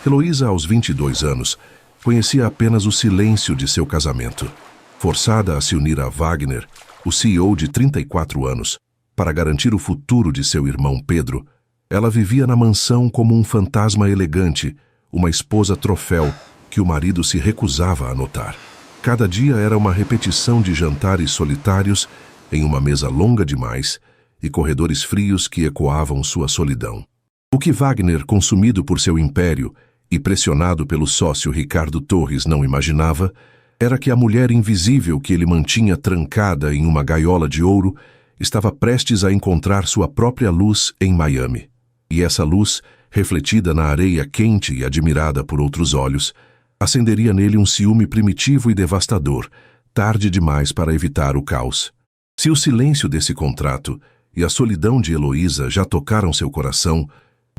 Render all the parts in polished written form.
Heloísa, aos 22 anos, conhecia apenas o silêncio de seu casamento. Forçada a se unir a Wagner, o CEO de 34 anos, para garantir o futuro de seu irmão Pedro, ela vivia na mansão como um fantasma elegante, uma esposa troféu que o marido se recusava a notar. Cada dia era uma repetição de jantares solitários em uma mesa longa demais e corredores frios que ecoavam sua solidão. O que Wagner, consumido por seu império e pressionado pelo sócio Ricardo Torres, não imaginava era que a mulher invisível que ele mantinha trancada em uma gaiola de ouro estava prestes a encontrar sua própria luz em Miami. E essa luz, refletida na areia quente e admirada por outros olhos, acenderia nele um ciúme primitivo e devastador, tarde demais para evitar o caos. Se o silêncio desse contrato e a solidão de Heloísa já tocaram seu coração,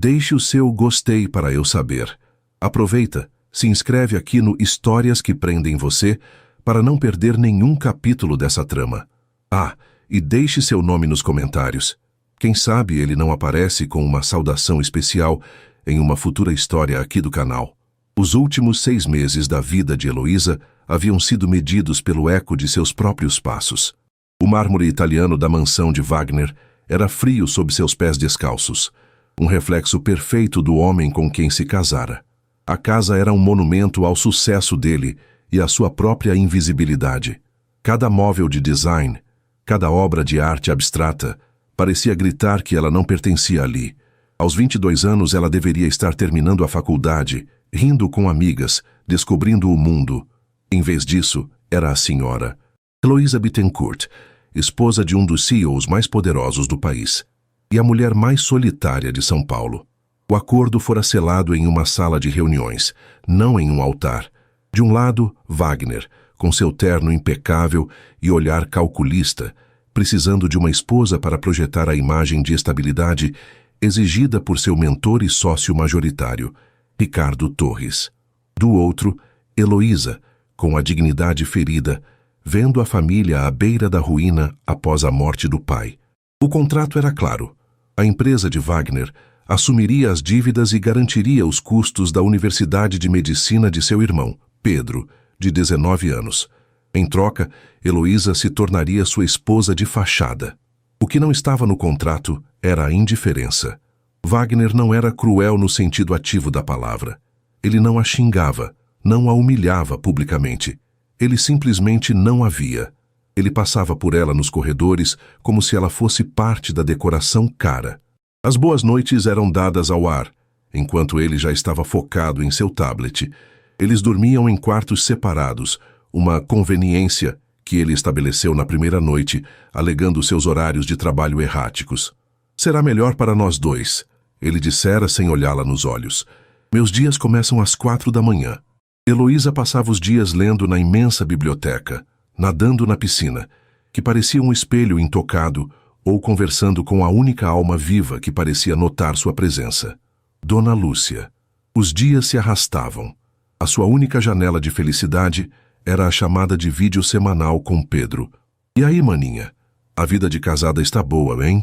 deixe o seu gostei para eu saber. Aproveita, se inscreve aqui no Histórias que Prendem Você para não perder nenhum capítulo dessa trama. Ah, e deixe seu nome nos comentários. Quem sabe ele não aparece com uma saudação especial em uma futura história aqui do canal. Os últimos 6 meses da vida de Heloísa haviam sido medidos pelo eco de seus próprios passos. O mármore italiano da mansão de Wagner era frio sob seus pés descalços, um reflexo perfeito do homem com quem se casara. A casa era um monumento ao sucesso dele e à sua própria invisibilidade. Cada móvel de design, cada obra de arte abstrata, parecia gritar que ela não pertencia ali. Aos 22 anos ela deveria estar terminando a faculdade, rindo com amigas, descobrindo o mundo. Em vez disso, era a senhora Heloísa Bittencourt, esposa de um dos CEOs mais poderosos do país, e a mulher mais solitária de São Paulo. O acordo fora selado em uma sala de reuniões, não em um altar. De um lado, Wagner, com seu terno impecável e olhar calculista, precisando de uma esposa para projetar a imagem de estabilidade exigida por seu mentor e sócio majoritário, Ricardo Torres. Do outro, Heloísa, com a dignidade ferida, vendo a família à beira da ruína após a morte do pai. O contrato era claro. A empresa de Wagner assumiria as dívidas e garantiria os custos da Universidade de Medicina de seu irmão, Pedro, de 19 anos. Em troca, Heloísa se tornaria sua esposa de fachada. O que não estava no contrato era a indiferença. Wagner não era cruel no sentido ativo da palavra. Ele não a xingava, não a humilhava publicamente. Ele simplesmente não a via. Ele passava por ela nos corredores como se ela fosse parte da decoração cara. As boas noites eram dadas ao ar, enquanto ele já estava focado em seu tablet. Eles dormiam em quartos separados, uma conveniência que ele estabeleceu na primeira noite, alegando seus horários de trabalho erráticos. Será melhor para nós dois, ele dissera sem olhá-la nos olhos. Meus dias começam às 4 da manhã. Heloísa passava os dias lendo na imensa biblioteca, nadando na piscina, que parecia um espelho intocado, ou conversando com a única alma viva que parecia notar sua presença. Dona Lúcia. Os dias se arrastavam. A sua única janela de felicidade era a chamada de vídeo semanal com Pedro. E aí, maninha? A vida de casada está boa, hein?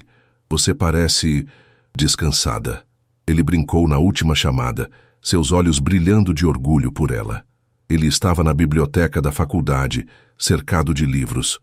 Você parece descansada. Ele brincou na última chamada, seus olhos brilhando de orgulho por ela. Ele estava na biblioteca da faculdade, cercado de livros.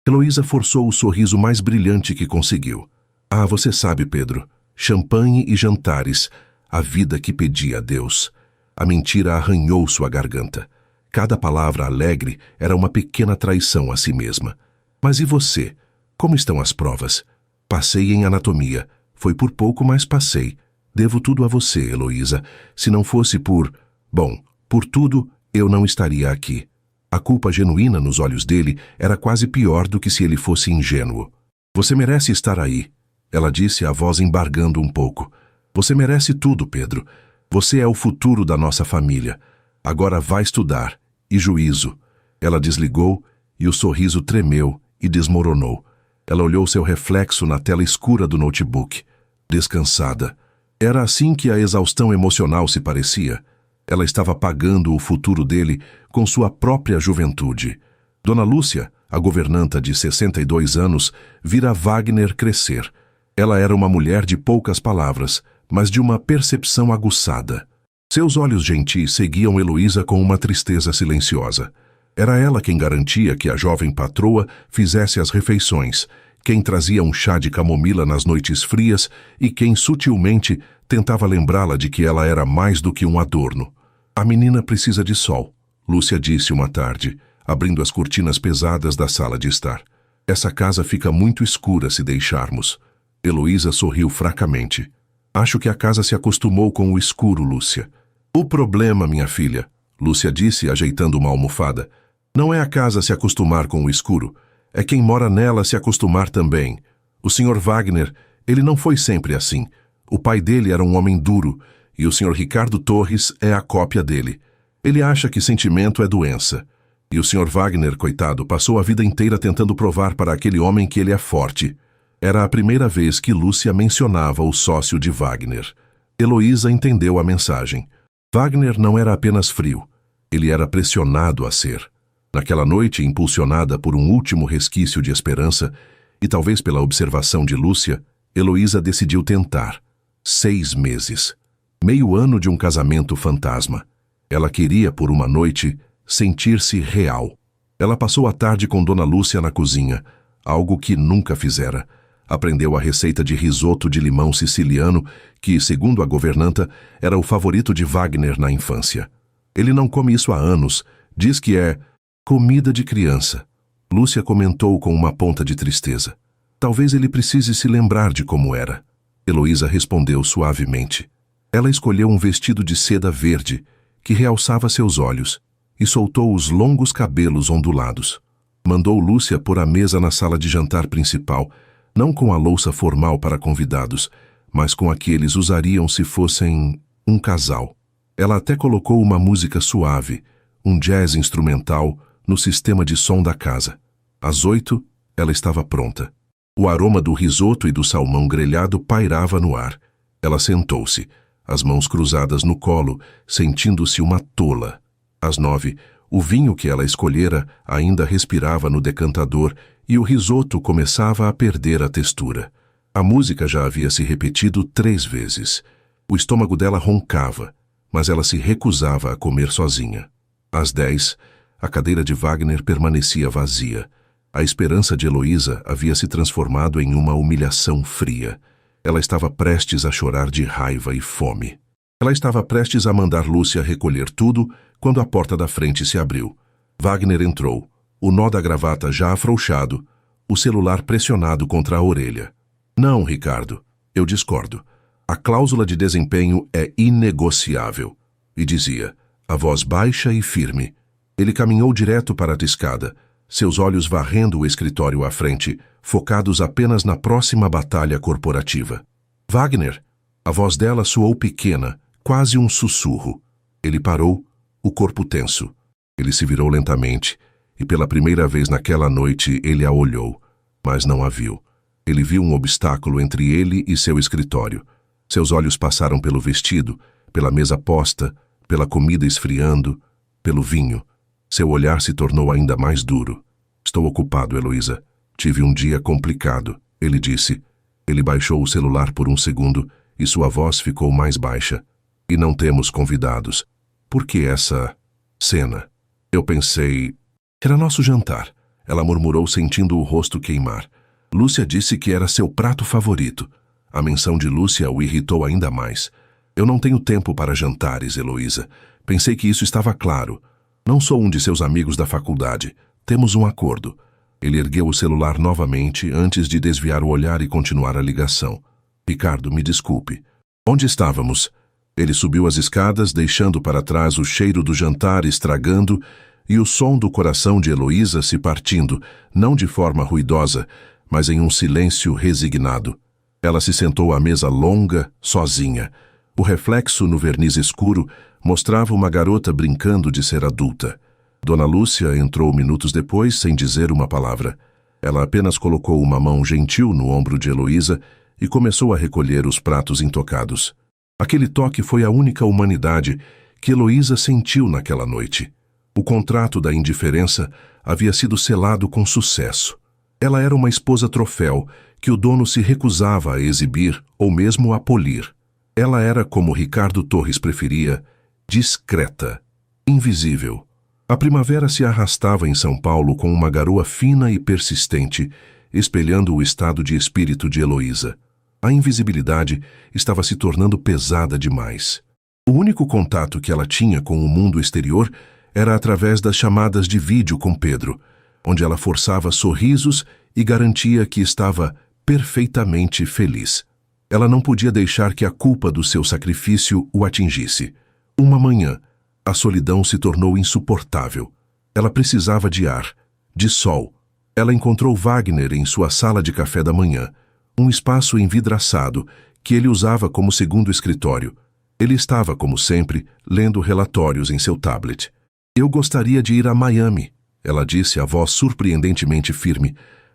Heloísa forçou o sorriso mais brilhante que conseguiu. Ah, você sabe, Pedro. Champanhe e jantares. A vida que pedia a Deus. A mentira arranhou sua garganta. Cada palavra alegre era uma pequena traição a si mesma. Mas e você? Como estão as provas? Passei em anatomia. Foi por pouco, mas passei. Devo tudo a você, Heloísa. Se não fosse por... Bom, por tudo, eu não estaria aqui. A culpa genuína nos olhos dele era quase pior do que se ele fosse ingênuo. Você merece estar aí, ela disse, a voz embargando um pouco. Você merece tudo, Pedro. Você é o futuro da nossa família. Agora vai estudar. E juízo. Ela desligou e o sorriso tremeu e desmoronou. Ela olhou seu reflexo na tela escura do notebook. Descansada. Era assim que a exaustão emocional se parecia. Ela estava pagando o futuro dele com sua própria juventude. Dona Lúcia, a governanta de 62 anos, vira Wagner crescer. Ela era uma mulher de poucas palavras, mas de uma percepção aguçada. Seus olhos gentis seguiam Heloísa com uma tristeza silenciosa. Era ela quem garantia que a jovem patroa fizesse as refeições, quem trazia um chá de camomila nas noites frias e quem sutilmente tentava lembrá-la de que ela era mais do que um adorno. A menina precisa de sol, Lúcia disse uma tarde, abrindo as cortinas pesadas da sala de estar. Essa casa fica muito escura se deixarmos. Heloísa sorriu fracamente. Acho que a casa se acostumou com o escuro, Lúcia. O problema, minha filha, Lúcia disse, ajeitando uma almofada, não é a casa se acostumar com o escuro. É quem mora nela se acostumar também. O Sr. Wagner, ele não foi sempre assim. O pai dele era um homem duro, e o Sr. Ricardo Torres é a cópia dele. Ele acha que sentimento é doença. E o Sr. Wagner, coitado, passou a vida inteira tentando provar para aquele homem que ele é forte. Era a primeira vez que Lúcia mencionava o sócio de Wagner. Heloísa entendeu a mensagem. Wagner não era apenas frio. Ele era pressionado a ser. Naquela noite, impulsionada por um último resquício de esperança, e talvez pela observação de Lúcia, Heloísa decidiu tentar. 6 meses. Meio ano de um casamento fantasma. Ela queria, por uma noite, sentir-se real. Ela passou a tarde com Dona Lúcia na cozinha, algo que nunca fizera. Aprendeu a receita de risoto de limão siciliano, que, segundo a governanta, era o favorito de Wagner na infância. Ele não come isso há anos, diz que é comida de criança. Lúcia comentou com uma ponta de tristeza. Talvez ele precise se lembrar de como era. Heloísa respondeu suavemente. Ela escolheu um vestido de seda verde, que realçava seus olhos, e soltou os longos cabelos ondulados. Mandou Lúcia pôr a mesa na sala de jantar principal, não com a louça formal para convidados, mas com a que eles usariam se fossem um casal. Ela até colocou uma música suave, um jazz instrumental, no sistema de som da casa. Às 8, ela estava pronta. O aroma do risoto e do salmão grelhado pairava no ar. Ela sentou-se, as mãos cruzadas no colo, sentindo-se uma tola. Às 9, o vinho que ela escolhera ainda respirava no decantador e o risoto começava a perder a textura. A música já havia se repetido 3 vezes. O estômago dela roncava, mas ela se recusava a comer sozinha. Às 10, a cadeira de Wagner permanecia vazia. A esperança de Heloísa havia se transformado em uma humilhação fria. Ela estava prestes a chorar de raiva e fome. Ela estava prestes a mandar Lúcia recolher tudo quando a porta da frente se abriu. Wagner entrou, o nó da gravata já afrouxado, o celular pressionado contra a orelha. Não, Ricardo, eu discordo. A cláusula de desempenho é inegociável. E dizia, a voz baixa e firme. Ele caminhou direto para a escada, seus olhos varrendo o escritório à frente, focados apenas na próxima batalha corporativa. Wagner! A voz dela soou pequena, quase um sussurro. Ele parou, o corpo tenso. Ele se virou lentamente, e pela primeira vez naquela noite ele a olhou, mas não a viu. Ele viu um obstáculo entre ele e seu escritório. Seus olhos passaram pelo vestido, pela mesa posta, pela comida esfriando, pelo vinho. Seu olhar se tornou ainda mais duro. Estou ocupado, Heloísa. Tive um dia complicado, ele disse. Ele baixou o celular por um segundo e sua voz ficou mais baixa. E não temos convidados. Por que essa cena? Eu pensei... Era nosso jantar, ela murmurou sentindo o rosto queimar. Lúcia disse que era seu prato favorito. A menção de Lúcia o irritou ainda mais. Eu não tenho tempo para jantares, Heloísa. Pensei que isso estava claro. Não sou um de seus amigos da faculdade. Temos um acordo. Ele ergueu o celular novamente antes de desviar o olhar e continuar a ligação. Ricardo, me desculpe. Onde estávamos? Ele subiu as escadas, deixando para trás o cheiro do jantar estragando e o som do coração de Heloísa se partindo, não de forma ruidosa, mas em um silêncio resignado. Ela se sentou à mesa longa, sozinha. O reflexo no verniz escuro mostrava uma garota brincando de ser adulta. Dona Lúcia entrou minutos depois sem dizer uma palavra. Ela apenas colocou uma mão gentil no ombro de Heloísa e começou a recolher os pratos intocados. Aquele toque foi a única humanidade que Heloísa sentiu naquela noite. O contrato da indiferença havia sido selado com sucesso. Ela era uma esposa troféu que o dono se recusava a exibir ou mesmo a polir. Ela era, como Ricardo Torres preferia, discreta, invisível. A primavera se arrastava em São Paulo com uma garoa fina e persistente, espelhando o estado de espírito de Heloísa. A invisibilidade estava se tornando pesada demais. O único contato que ela tinha com o mundo exterior era através das chamadas de vídeo com Pedro, onde ela forçava sorrisos e garantia que estava perfeitamente feliz. Ela não podia deixar que a culpa do seu sacrifício o atingisse. Uma manhã, a solidão se tornou insuportável. Ela precisava de ar, de sol. Ela encontrou Wagner em sua sala de café da manhã, um espaço envidraçado que ele usava como segundo escritório. Ele estava, como sempre, lendo relatórios em seu tablet. "Eu gostaria de ir a Miami", ela disse, a voz surpreendentemente firme.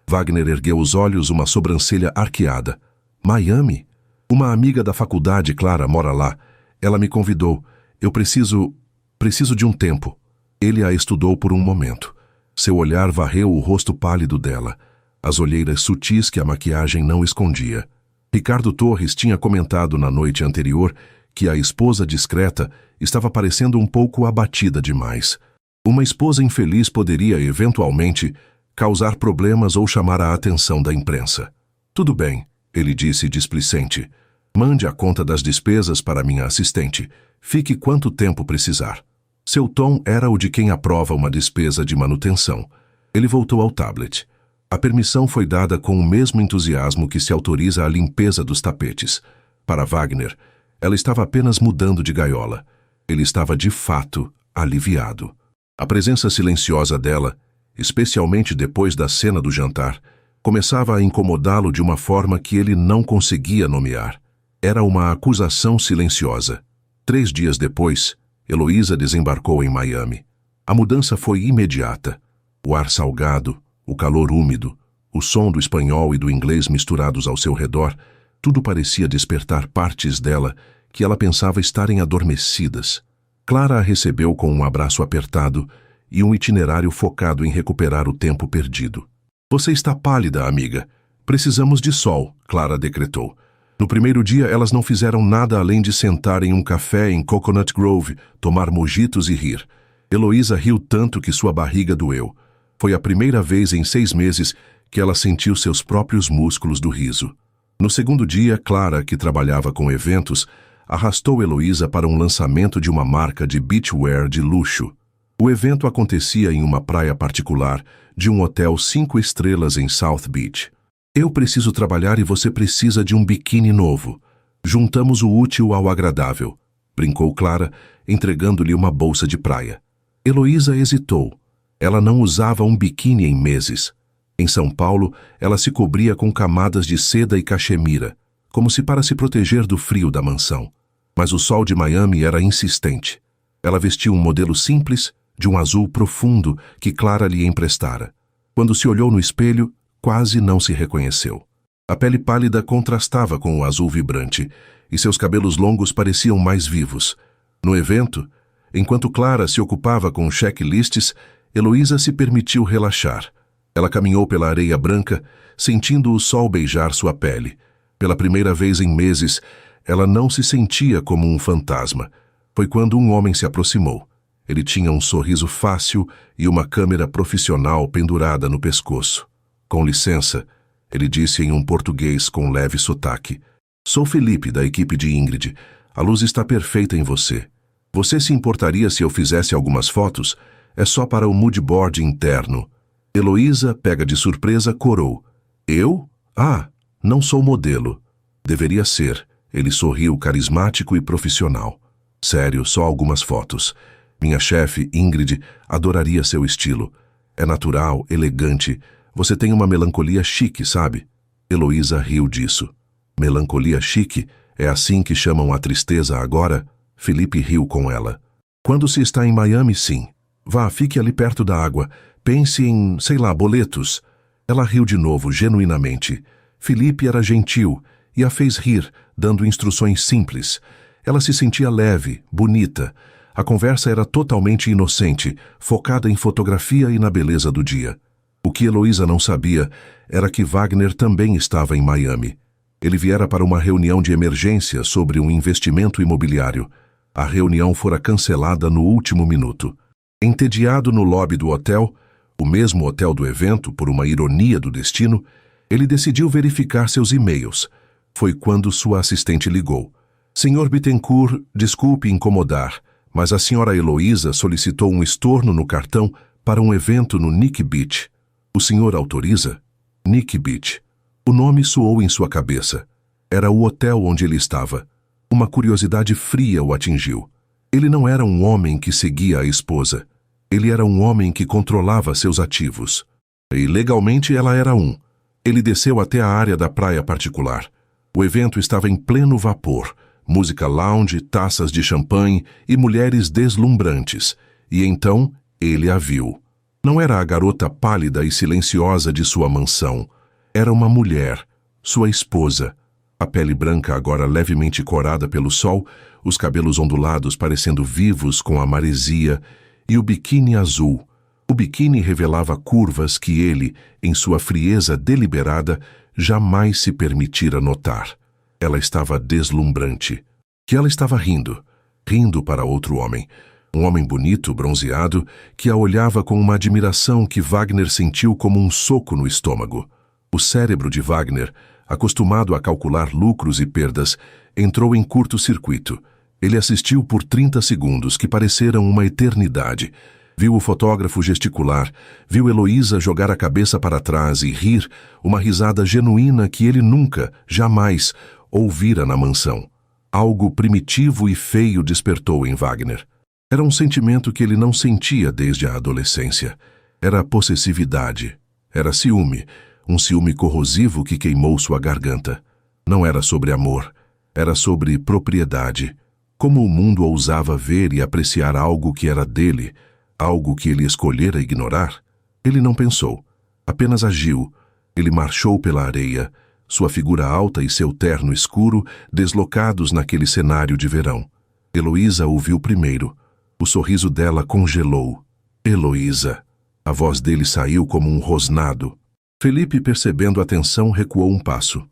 Wagner ergueu os olhos, uma sobrancelha arqueada. "Miami? Uma amiga da faculdade, Clara, mora lá. Ela me convidou. Eu preciso de um tempo." Ele a estudou por um momento. Seu olhar varreu o rosto pálido dela, as olheiras sutis que a maquiagem não escondia. Ricardo Torres tinha comentado na noite anterior que a esposa discreta estava parecendo um pouco abatida demais. Uma esposa infeliz poderia, eventualmente, causar problemas ou chamar a atenção da imprensa. "Tudo bem", ele disse displicente. "Mande a conta das despesas para minha assistente. Fique quanto tempo precisar." Seu tom era o de quem aprova uma despesa de manutenção. Ele voltou ao tablet. A permissão foi dada com o mesmo entusiasmo que se autoriza a limpeza dos tapetes. Para Wagner, ela estava apenas mudando de gaiola. Ele estava, de fato, aliviado. A presença silenciosa dela, especialmente depois da cena do jantar, começava a incomodá-lo de uma forma que ele não conseguia nomear. Era uma acusação silenciosa. 3 dias depois, Heloísa desembarcou em Miami. A mudança foi imediata. O ar salgado, o calor úmido, o som do espanhol e do inglês misturados ao seu redor, tudo parecia despertar partes dela que ela pensava estarem adormecidas. Clara a recebeu com um abraço apertado e um itinerário focado em recuperar o tempo perdido. "Você está pálida, amiga. Precisamos de sol", Clara decretou. No primeiro dia, elas não fizeram nada além de sentar em um café em Coconut Grove, tomar mojitos e rir. Heloísa riu tanto que sua barriga doeu. Foi a primeira vez em 6 meses que ela sentiu seus próprios músculos do riso. No segundo dia, Clara, que trabalhava com eventos, arrastou Heloísa para um lançamento de uma marca de beachwear de luxo. O evento acontecia em uma praia particular de um hotel 5 estrelas em South Beach. "Eu preciso trabalhar e você precisa de um biquíni novo. Juntamos o útil ao agradável", brincou Clara, entregando-lhe uma bolsa de praia. Heloísa hesitou. Ela não usava um biquíni em meses. Em São Paulo, ela se cobria com camadas de seda e cachemira, como se para se proteger do frio da mansão. Mas o sol de Miami era insistente. Ela vestiu um modelo simples, de um azul profundo, que Clara lhe emprestara. Quando se olhou no espelho, quase não se reconheceu. A pele pálida contrastava com o azul vibrante, e seus cabelos longos pareciam mais vivos. No evento, enquanto Clara se ocupava com checklists, Heloísa se permitiu relaxar. Ela caminhou pela areia branca, sentindo o sol beijar sua pele. Pela primeira vez em meses, ela não se sentia como um fantasma. Foi quando um homem se aproximou. Ele tinha um sorriso fácil e uma câmera profissional pendurada no pescoço. "Com licença", ele disse em um português com leve sotaque. "Sou Felipe, da equipe de Ingrid. A luz está perfeita em você. Você se importaria se eu fizesse algumas fotos? É só para o mood board interno." Heloísa, pega de surpresa, corou. "Eu? Ah, não sou modelo." "Deveria ser." Ele sorriu, carismático e profissional. "Sério, só algumas fotos. Minha chefe, Ingrid, adoraria seu estilo. É natural, elegante. Você tem uma melancolia chique, sabe?" Heloísa riu disso. "Melancolia chique? É assim que chamam a tristeza agora?" Felipe riu com ela. "Quando se está em Miami, sim. Vá, fique ali perto da água. Pense em, sei lá, boletos." Ela riu de novo, genuinamente. Felipe era gentil e a fez rir, dando instruções simples. Ela se sentia leve, bonita. A conversa era totalmente inocente, focada em fotografia e na beleza do dia. O que Heloísa não sabia era que Wagner também estava em Miami. Ele viera para uma reunião de emergência sobre um investimento imobiliário. A reunião fora cancelada no último minuto. Entediado no lobby do hotel, o mesmo hotel do evento, por uma ironia do destino, ele decidiu verificar seus e-mails. Foi quando sua assistente ligou. Sr. Bittencourt, desculpe incomodar, mas a Sra. Heloísa solicitou um estorno no cartão para um evento no Nick Beach. O senhor autoriza? Nick Beach. O nome soou em sua cabeça. Era o hotel onde ele estava. Uma curiosidade fria o atingiu. Ele não era um homem que seguia a esposa. Ele era um homem que controlava seus ativos. E legalmente ela era um. Ele desceu até a área da praia particular. O evento estava em pleno vapor. Música lounge, taças de champanhe e mulheres deslumbrantes. E então ele a viu. Não era a garota pálida e silenciosa de sua mansão. Era uma mulher, sua esposa. A pele branca agora levemente corada pelo sol, os cabelos ondulados parecendo vivos com a maresia, e o biquíni azul. O biquíni revelava curvas que ele, em sua frieza deliberada, jamais se permitira notar. Ela estava deslumbrante. Que ela estava rindo. Rindo para outro homem. Um homem bonito, bronzeado, que a olhava com uma admiração que Wagner sentiu como um soco no estômago. O cérebro de Wagner, acostumado a calcular lucros e perdas, entrou em curto-circuito. Ele assistiu por 30 segundos, que pareceram uma eternidade. Viu o fotógrafo gesticular, viu Heloísa jogar a cabeça para trás e rir, uma risada genuína que ele nunca, jamais, ouvira na mansão. Algo primitivo e feio despertou em Wagner. Era um sentimento que ele não sentia desde a adolescência. Era possessividade. Era ciúme, um ciúme corrosivo que queimou sua garganta. Não era sobre amor, era sobre propriedade. Como o mundo ousava ver e apreciar algo que era dele, algo que ele escolhera ignorar? Ele não pensou, apenas agiu. Ele marchou pela areia, sua figura alta e seu terno escuro deslocados naquele cenário de verão. Heloísa o viu primeiro. O sorriso dela congelou. Heloísa. A voz dele saiu como um rosnado. Felipe, percebendo a tensão, recuou um passo.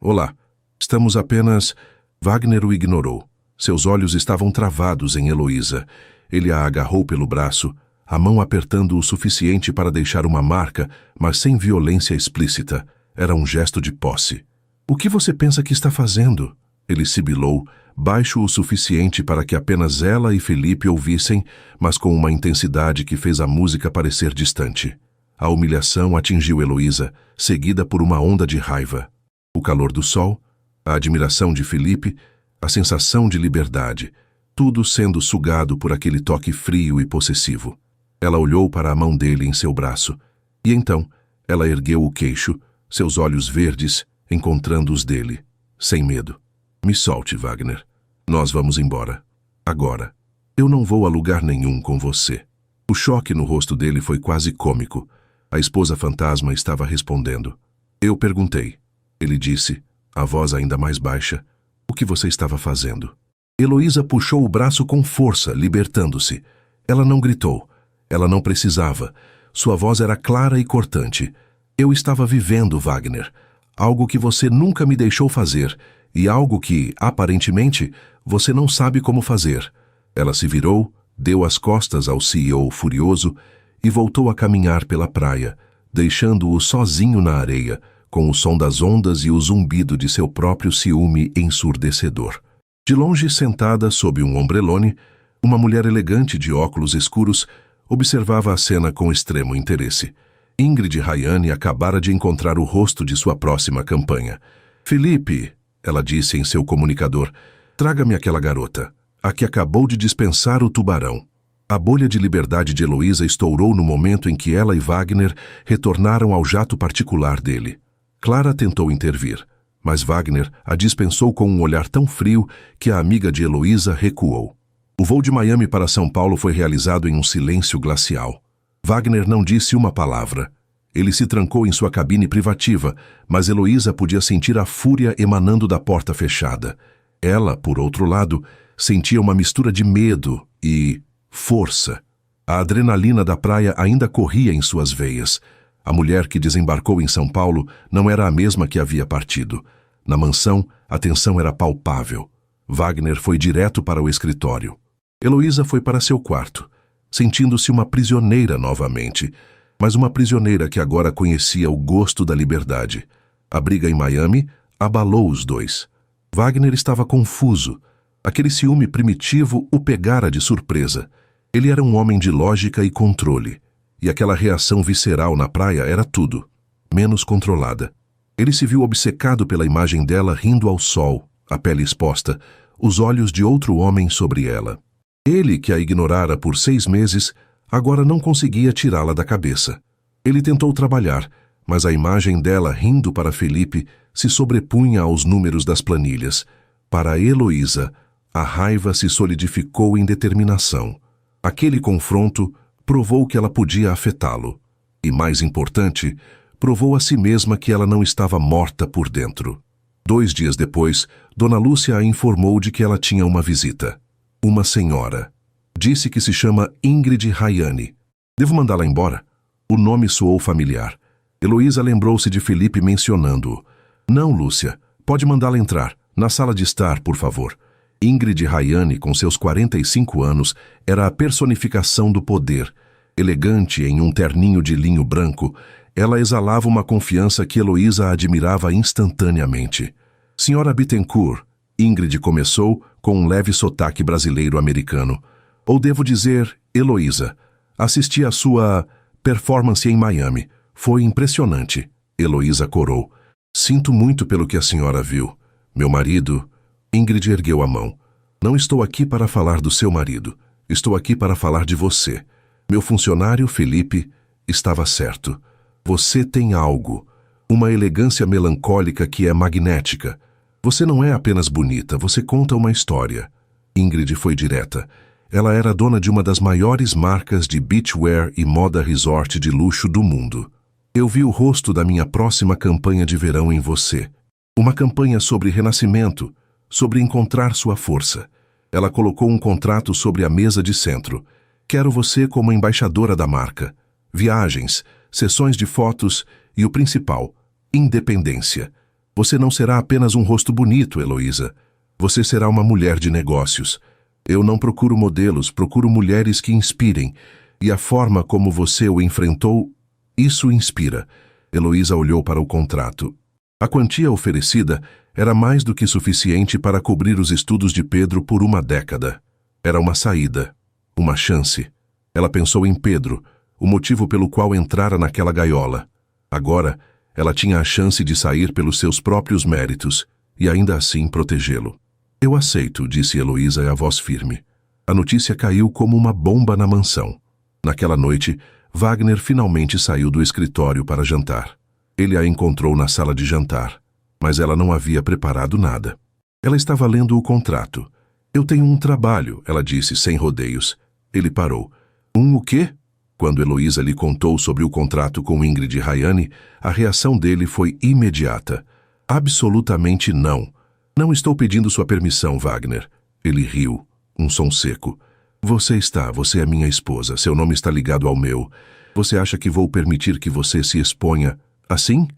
Olá. Estamos apenas... Wagner o ignorou. Seus olhos estavam travados em Heloísa. Ele a agarrou pelo braço, a mão apertando o suficiente para deixar uma marca, mas sem violência explícita. Era um gesto de posse. O que você pensa que está fazendo? Ele sibilou, baixo o suficiente para que apenas ela e Felipe ouvissem, mas com uma intensidade que fez a música parecer distante. A humilhação atingiu Heloísa, seguida por uma onda de raiva. O calor do sol, a admiração de Felipe, a sensação de liberdade, tudo sendo sugado por aquele toque frio e possessivo. Ela olhou para a mão dele em seu braço, e então ela ergueu o queixo, seus olhos verdes, encontrando os dele, sem medo. Me solte, Wagner. Nós vamos embora. Agora. Eu não vou a lugar nenhum com você. O choque no rosto dele foi quase cômico. A esposa fantasma estava respondendo. Eu perguntei. Ele disse, a voz ainda mais baixa, o que você estava fazendo? Heloísa puxou o braço com força, libertando-se. Ela não gritou. Ela não precisava. Sua voz era clara e cortante. Eu estava vivendo, Wagner. Algo que você nunca me deixou fazer, e algo que, aparentemente, você não sabe como fazer. Ela se virou, deu as costas ao CEO furioso e voltou a caminhar pela praia, deixando-o sozinho na areia, com o som das ondas e o zumbido de seu próprio ciúme ensurdecedor. De longe, sentada sob um ombrelone, uma mulher elegante de óculos escuros observava a cena com extremo interesse. Ingrid Rayane acabara de encontrar o rosto de sua próxima campanha. Felipe, ela disse em seu comunicador, traga-me aquela garota, a que acabou de dispensar o tubarão. A bolha de liberdade de Heloísa estourou no momento em que ela e Wagner retornaram ao jato particular dele. Clara tentou intervir, mas Wagner a dispensou com um olhar tão frio que a amiga de Heloísa recuou. O voo de Miami para São Paulo foi realizado em um silêncio glacial. Wagner não disse uma palavra. Ele se trancou em sua cabine privativa, mas Heloísa podia sentir a fúria emanando da porta fechada. Ela, por outro lado, sentia uma mistura de medo e força. A adrenalina da praia ainda corria em suas veias. A mulher que desembarcou em São Paulo não era a mesma que havia partido. Na mansão, a tensão era palpável. Wagner foi direto para o escritório. Heloísa foi para seu quarto, sentindo-se uma prisioneira novamente, mas uma prisioneira que agora conhecia o gosto da liberdade. A briga em Miami abalou os dois. Wagner estava confuso. Aquele ciúme primitivo o pegara de surpresa. Ele era um homem de lógica e controle, e aquela reação visceral na praia era tudo, menos controlada. Ele se viu obcecado pela imagem dela rindo ao sol, a pele exposta, os olhos de outro homem sobre ela. Ele, que a ignorara por 6 meses, agora não conseguia tirá-la da cabeça. Ele tentou trabalhar, mas a imagem dela rindo para Felipe se sobrepunha aos números das planilhas. Para Heloísa, a raiva se solidificou em determinação. Aquele confronto provou que ela podia afetá-lo. E, mais importante, provou a si mesma que ela não estava morta por dentro. 2 dias depois, Dona Lúcia a informou de que ela tinha uma visita. Uma senhora. Disse que se chama Ingrid Rayane. Devo mandá-la embora? O nome soou familiar. Heloísa lembrou-se de Felipe mencionando-o. Não, Lúcia. Pode mandá-la entrar. Na sala de estar, por favor. Ingrid Rayane, com seus 45 anos, era a personificação do poder. Elegante em um terninho de linho branco, ela exalava uma confiança que Heloísa admirava instantaneamente. Senhora Bittencourt, Ingrid começou com um leve sotaque brasileiro-americano. Ou devo dizer, Heloísa. Assisti à sua performance em Miami. Foi impressionante. Heloísa corou. Sinto muito pelo que a senhora viu. Meu marido... Ingrid ergueu a mão. Não estou aqui para falar do seu marido. Estou aqui para falar de você. Meu funcionário, Felipe, estava certo. Você tem algo. Uma elegância melancólica que é magnética. Você não é apenas bonita, você conta uma história. Ingrid foi direta. Ela era dona de uma das maiores marcas de beachwear e moda resort de luxo do mundo. Eu vi o rosto da minha próxima campanha de verão em você. Uma campanha sobre renascimento, sobre encontrar sua força. Ela colocou um contrato sobre a mesa de centro. Quero você como embaixadora da marca. Viagens, sessões de fotos e o principal, independência. Você não será apenas um rosto bonito, Heloísa. Você será uma mulher de negócios. Eu não procuro modelos, procuro mulheres que inspirem. E a forma como você o enfrentou, isso inspira. Heloísa olhou para o contrato. A quantia oferecida era mais do que suficiente para cobrir os estudos de Pedro por 1 década. Era uma saída, uma chance. Ela pensou em Pedro, o motivo pelo qual entrara naquela gaiola. Agora, ela tinha a chance de sair pelos seus próprios méritos e ainda assim protegê-lo. Eu aceito, disse Heloísa a voz firme. A notícia caiu como uma bomba na mansão. Naquela noite, Wagner finalmente saiu do escritório para jantar. Ele a encontrou na sala de jantar, mas ela não havia preparado nada. Ela estava lendo o contrato. Eu tenho um trabalho, ela disse, sem rodeios. Ele parou. O quê? Quando Heloísa lhe contou sobre o contrato com Ingrid Rayane, a reação dele foi imediata. Absolutamente não. Não estou pedindo sua permissão, Wagner. Ele riu, um som seco. Você é minha esposa, seu nome está ligado ao meu. Você acha que vou permitir que você se exponha assim?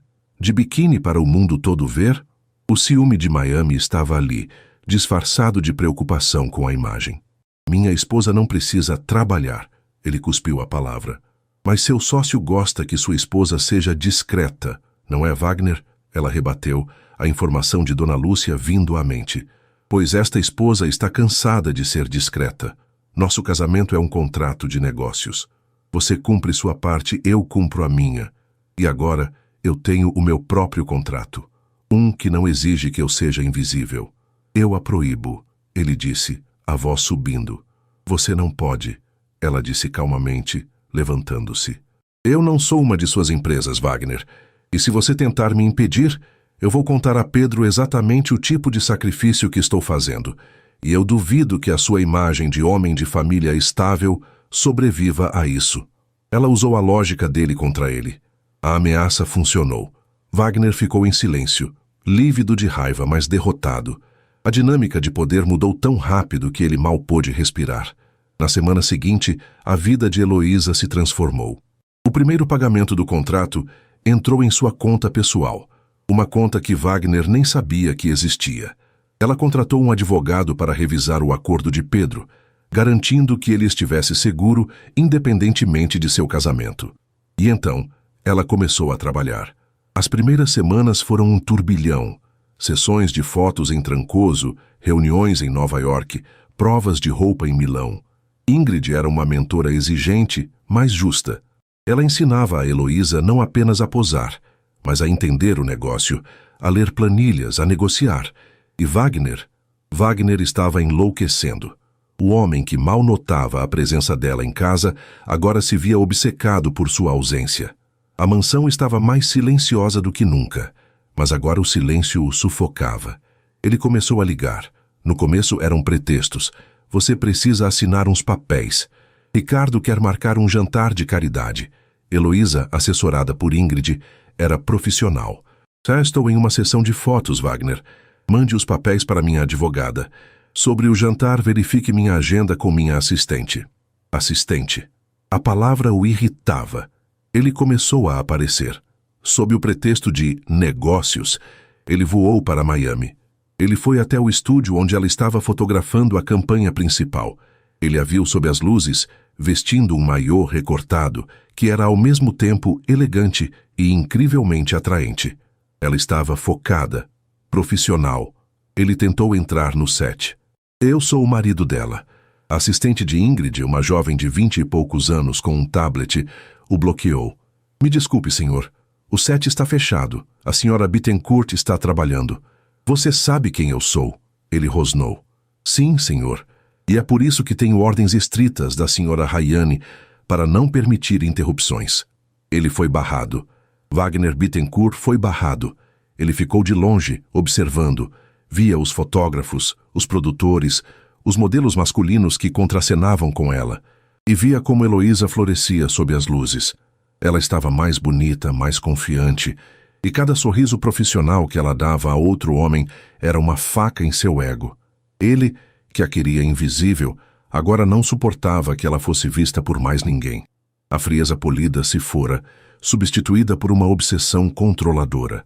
De biquíni para o mundo todo ver? O ciúme de Miami estava ali, disfarçado de preocupação com a imagem. Minha esposa não precisa trabalhar, ele cuspiu a palavra. Mas seu sócio gosta que sua esposa seja discreta, não é, Wagner? Ela rebateu, a informação de Dona Lúcia vindo à mente. Pois esta esposa está cansada de ser discreta. Nosso casamento é um contrato de negócios. Você cumpre sua parte, eu cumpro a minha. E agora, eu tenho o meu próprio contrato. Um que não exige que eu seja invisível. Eu a proíbo, ele disse, a voz subindo. Você não pode, ela disse calmamente, levantando-se. Eu não sou uma de suas empresas, Wagner. E se você tentar me impedir, eu vou contar a Pedro exatamente o tipo de sacrifício que estou fazendo. E eu duvido que a sua imagem de homem de família estável sobreviva a isso. Ela usou a lógica dele contra ele. A ameaça funcionou. Wagner ficou em silêncio, lívido de raiva, mas derrotado. A dinâmica de poder mudou tão rápido que ele mal pôde respirar. Na semana seguinte, a vida de Heloísa se transformou. O primeiro pagamento do contrato entrou em sua conta pessoal, uma conta que Wagner nem sabia que existia. Ela contratou um advogado para revisar o acordo de Pedro, garantindo que ele estivesse seguro independentemente de seu casamento. E então, ela começou a trabalhar. As primeiras semanas foram um turbilhão. Sessões de fotos em Trancoso, reuniões em Nova York, provas de roupa em Milão. Ingrid era uma mentora exigente, mas justa. Ela ensinava a Heloísa não apenas a posar, mas a entender o negócio, a ler planilhas, a negociar. E Wagner estava enlouquecendo. O homem que mal notava a presença dela em casa agora se via obcecado por sua ausência. A mansão estava mais silenciosa do que nunca, mas agora o silêncio o sufocava. Ele começou a ligar. No começo eram pretextos. Você precisa assinar uns papéis. Ricardo quer marcar um jantar de caridade. Heloísa, assessorada por Ingrid, era profissional. Já estou em uma sessão de fotos, Wagner. Mande os papéis para minha advogada. Sobre o jantar, verifique minha agenda com minha assistente. Assistente. A palavra o irritava. Ele começou a aparecer. Sob o pretexto de negócios, ele voou para Miami. Ele foi até o estúdio onde ela estava fotografando a campanha principal. Ele a viu sob as luzes, vestindo um maiô recortado, que era ao mesmo tempo elegante e incrivelmente atraente. Ela estava focada, profissional. Ele tentou entrar no set. Eu sou o marido dela. A assistente de Ingrid, uma jovem de 20 e poucos anos com um tablet, o bloqueou. Me desculpe, senhor. O set está fechado. A senhora Bittencourt está trabalhando. Você sabe quem eu sou? Ele rosnou. Sim, senhor. E é por isso que tenho ordens estritas da senhora Rayane para não permitir interrupções. Ele foi barrado. Wagner Bittencourt foi barrado. Ele ficou de longe, observando. Via os fotógrafos, os produtores, os modelos masculinos que contracenavam com ela. E via como Heloísa florescia sob as luzes. Ela estava mais bonita, mais confiante, e cada sorriso profissional que ela dava a outro homem era uma faca em seu ego. Ele, que a queria invisível, agora não suportava que ela fosse vista por mais ninguém. A frieza polida se fora, substituída por uma obsessão controladora.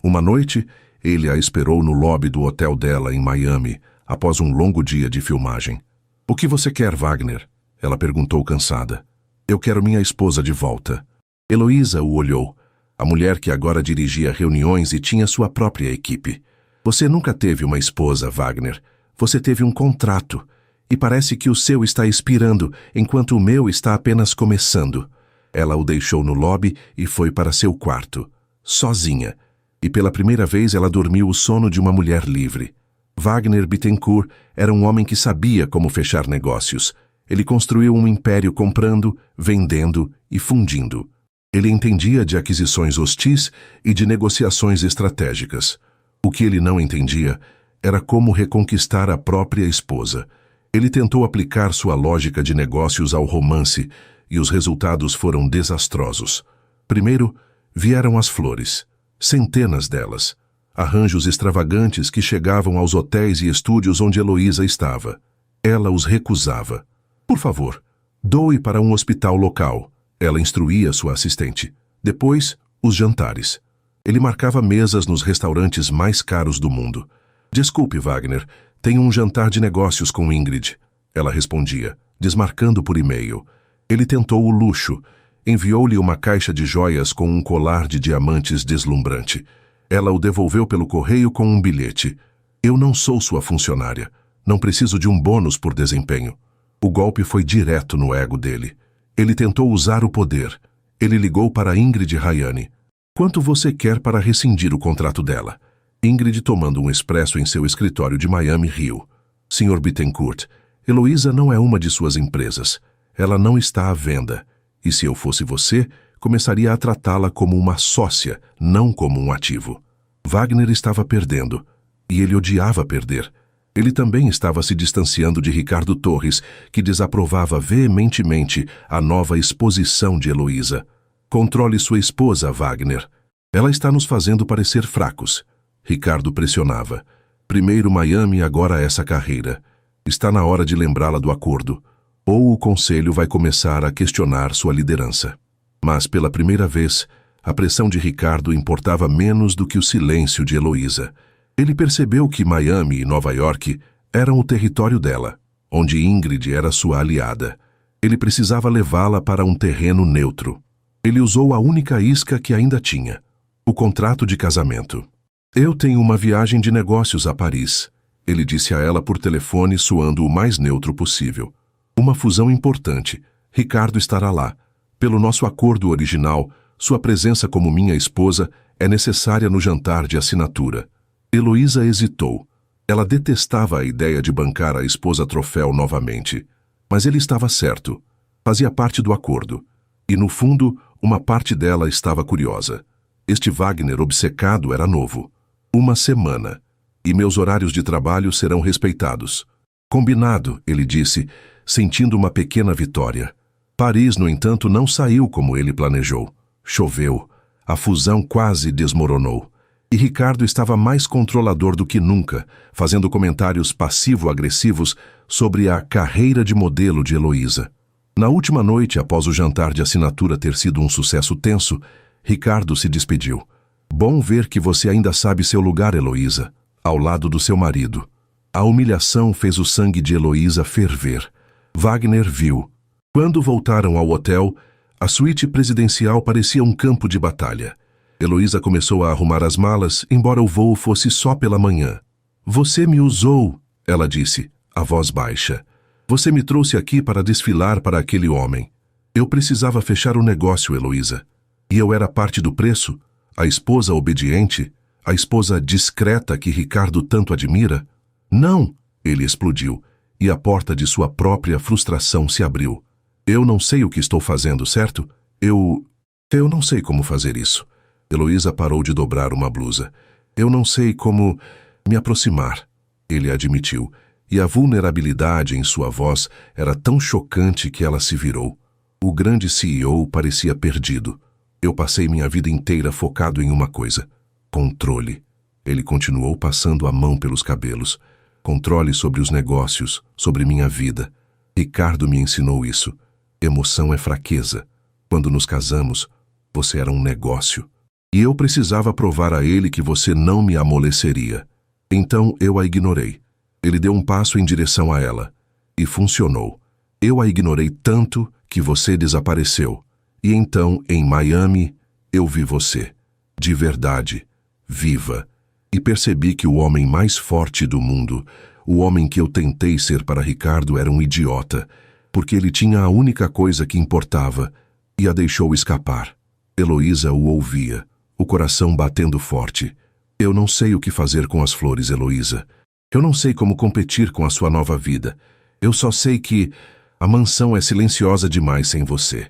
Uma noite, ele a esperou no lobby do hotel dela em Miami, após um longo dia de filmagem. O que você quer, Wagner? Ela perguntou cansada. Eu quero minha esposa de volta. Heloísa o olhou. A mulher que agora dirigia reuniões e tinha sua própria equipe. Você nunca teve uma esposa, Wagner. Você teve um contrato. E parece que o seu está expirando, enquanto o meu está apenas começando. Ela o deixou no lobby e foi para seu quarto. Sozinha. E pela primeira vez ela dormiu o sono de uma mulher livre. Wagner Bittencourt era um homem que sabia como fechar negócios. Ele construiu um império comprando, vendendo e fundindo. Ele entendia de aquisições hostis e de negociações estratégicas. O que ele não entendia era como reconquistar a própria esposa. Ele tentou aplicar sua lógica de negócios ao romance e os resultados foram desastrosos. Primeiro, vieram as flores. Centenas delas. Arranjos extravagantes que chegavam aos hotéis e estúdios onde Heloísa estava. Ela os recusava. Por favor, doe para um hospital local. Ela instruía sua assistente. Depois, os jantares. Ele marcava mesas nos restaurantes mais caros do mundo. Desculpe, Wagner, tenho um jantar de negócios com Ingrid. Ela respondia, desmarcando por e-mail. Ele tentou o luxo. Enviou-lhe uma caixa de joias com um colar de diamantes deslumbrante. Ela o devolveu pelo correio com um bilhete. Eu não sou sua funcionária. Não preciso de um bônus por desempenho. O golpe foi direto no ego dele. Ele tentou usar o poder. Ele ligou para Ingrid Rayane. Quanto você quer para rescindir o contrato dela? Ingrid, tomando um expresso em seu escritório de Miami, riu. Sr. Bittencourt, Heloísa não é uma de suas empresas. Ela não está à venda. E se eu fosse você, começaria a tratá-la como uma sócia, não como um ativo. Wagner estava perdendo. E ele odiava perder. Ele também estava se distanciando de Ricardo Torres, que desaprovava veementemente a nova exposição de Heloísa. Controle sua esposa, Wagner. Ela está nos fazendo parecer fracos. Ricardo pressionava. Primeiro Miami, agora essa carreira. Está na hora de lembrá-la do acordo. Ou o conselho vai começar a questionar sua liderança. Mas, pela primeira vez, a pressão de Ricardo importava menos do que o silêncio de Heloísa. Ele percebeu que Miami e Nova York eram o território dela, onde Ingrid era sua aliada. Ele precisava levá-la para um terreno neutro. Ele usou a única isca que ainda tinha: o contrato de casamento. Eu tenho uma viagem de negócios a Paris, ele disse a ela por telefone, soando o mais neutro possível. Uma fusão importante. Ricardo estará lá. Pelo nosso acordo original, sua presença como minha esposa é necessária no jantar de assinatura. Heloísa hesitou. Ela detestava a ideia de bancar a esposa troféu novamente. Mas ele estava certo. Fazia parte do acordo. E, no fundo, uma parte dela estava curiosa. Este Wagner obcecado era novo. Uma semana. E meus horários de trabalho serão respeitados. Combinado, ele disse, sentindo uma pequena vitória. Paris, no entanto, não saiu como ele planejou. Choveu. A fusão quase desmoronou. E Ricardo estava mais controlador do que nunca, fazendo comentários passivo-agressivos sobre a carreira de modelo de Heloísa. Na última noite, após o jantar de assinatura ter sido um sucesso tenso, Ricardo se despediu. Bom ver que você ainda sabe seu lugar, Heloísa, ao lado do seu marido. A humilhação fez o sangue de Heloísa ferver. Wagner viu. Quando voltaram ao hotel, a suíte presidencial parecia um campo de batalha. Heloísa começou a arrumar as malas, embora o voo fosse só pela manhã. Você me usou, ela disse, a voz baixa. Você me trouxe aqui para desfilar para aquele homem. Eu precisava fechar o negócio, Heloísa. E eu era parte do preço? A esposa obediente? A esposa discreta que Ricardo tanto admira? Não! Ele explodiu, e a porta de sua própria frustração se abriu. Eu não sei o que estou fazendo, certo? Eu não sei como fazer isso. Heloísa parou de dobrar uma blusa. Eu não sei como me aproximar, ele admitiu, e a vulnerabilidade em sua voz era tão chocante que ela se virou. O grande CEO parecia perdido. Eu passei minha vida inteira focado em uma coisa: controle. Ele continuou passando a mão pelos cabelos. Controle sobre os negócios, sobre minha vida. Ricardo me ensinou isso. Emoção é fraqueza. Quando nos casamos, você era um negócio. E eu precisava provar a ele que você não me amoleceria. Então eu a ignorei. Ele deu um passo em direção a ela. E funcionou. Eu a ignorei tanto que você desapareceu. E então, em Miami, eu vi você. De verdade. Viva. E percebi que o homem mais forte do mundo, o homem que eu tentei ser para Ricardo, era um idiota, porque ele tinha a única coisa que importava e a deixou escapar. Heloísa o ouvia, o coração batendo forte. Eu não sei o que fazer com as flores, Heloísa. Eu não sei como competir com a sua nova vida. Eu só sei que a mansão é silenciosa demais sem você.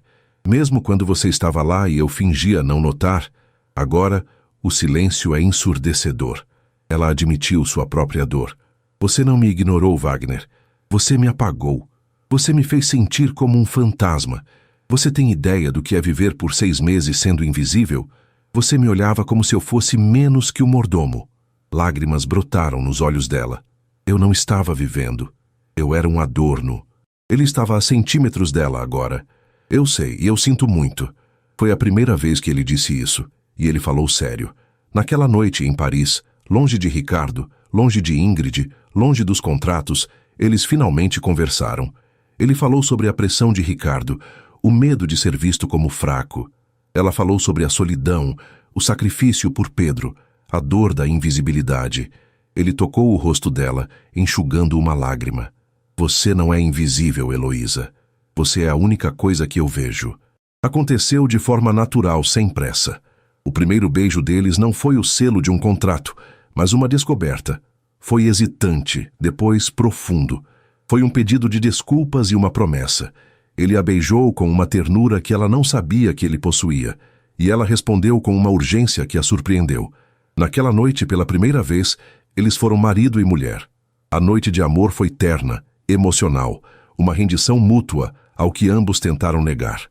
Mesmo quando você estava lá e eu fingia não notar, agora o silêncio é ensurdecedor. Ela admitiu sua própria dor. Você não me ignorou, Wagner. Você me apagou. Você me fez sentir como um fantasma. Você tem ideia do que é viver por 6 meses sendo invisível? Você me olhava como se eu fosse menos que o mordomo. Lágrimas brotaram nos olhos dela. Eu não estava vivendo. Eu era um adorno. Ele estava a centímetros dela agora. Eu sei, e eu sinto muito. Foi a primeira vez que ele disse isso, e ele falou sério. Naquela noite em Paris, longe de Ricardo, longe de Ingrid, longe dos contratos, eles finalmente conversaram. Ele falou sobre a pressão de Ricardo, o medo de ser visto como fraco. Ela falou sobre a solidão, o sacrifício por Pedro, a dor da invisibilidade. Ele tocou o rosto dela, enxugando uma lágrima. Você não é invisível, Heloísa. Você é a única coisa que eu vejo. Aconteceu de forma natural, sem pressa. O primeiro beijo deles não foi o selo de um contrato, mas uma descoberta. Foi hesitante, depois profundo. Foi um pedido de desculpas e uma promessa. Ele a beijou com uma ternura que ela não sabia que ele possuía, e ela respondeu com uma urgência que a surpreendeu. Naquela noite, pela primeira vez, eles foram marido e mulher. A noite de amor foi terna, emocional, uma rendição mútua ao que ambos tentaram negar.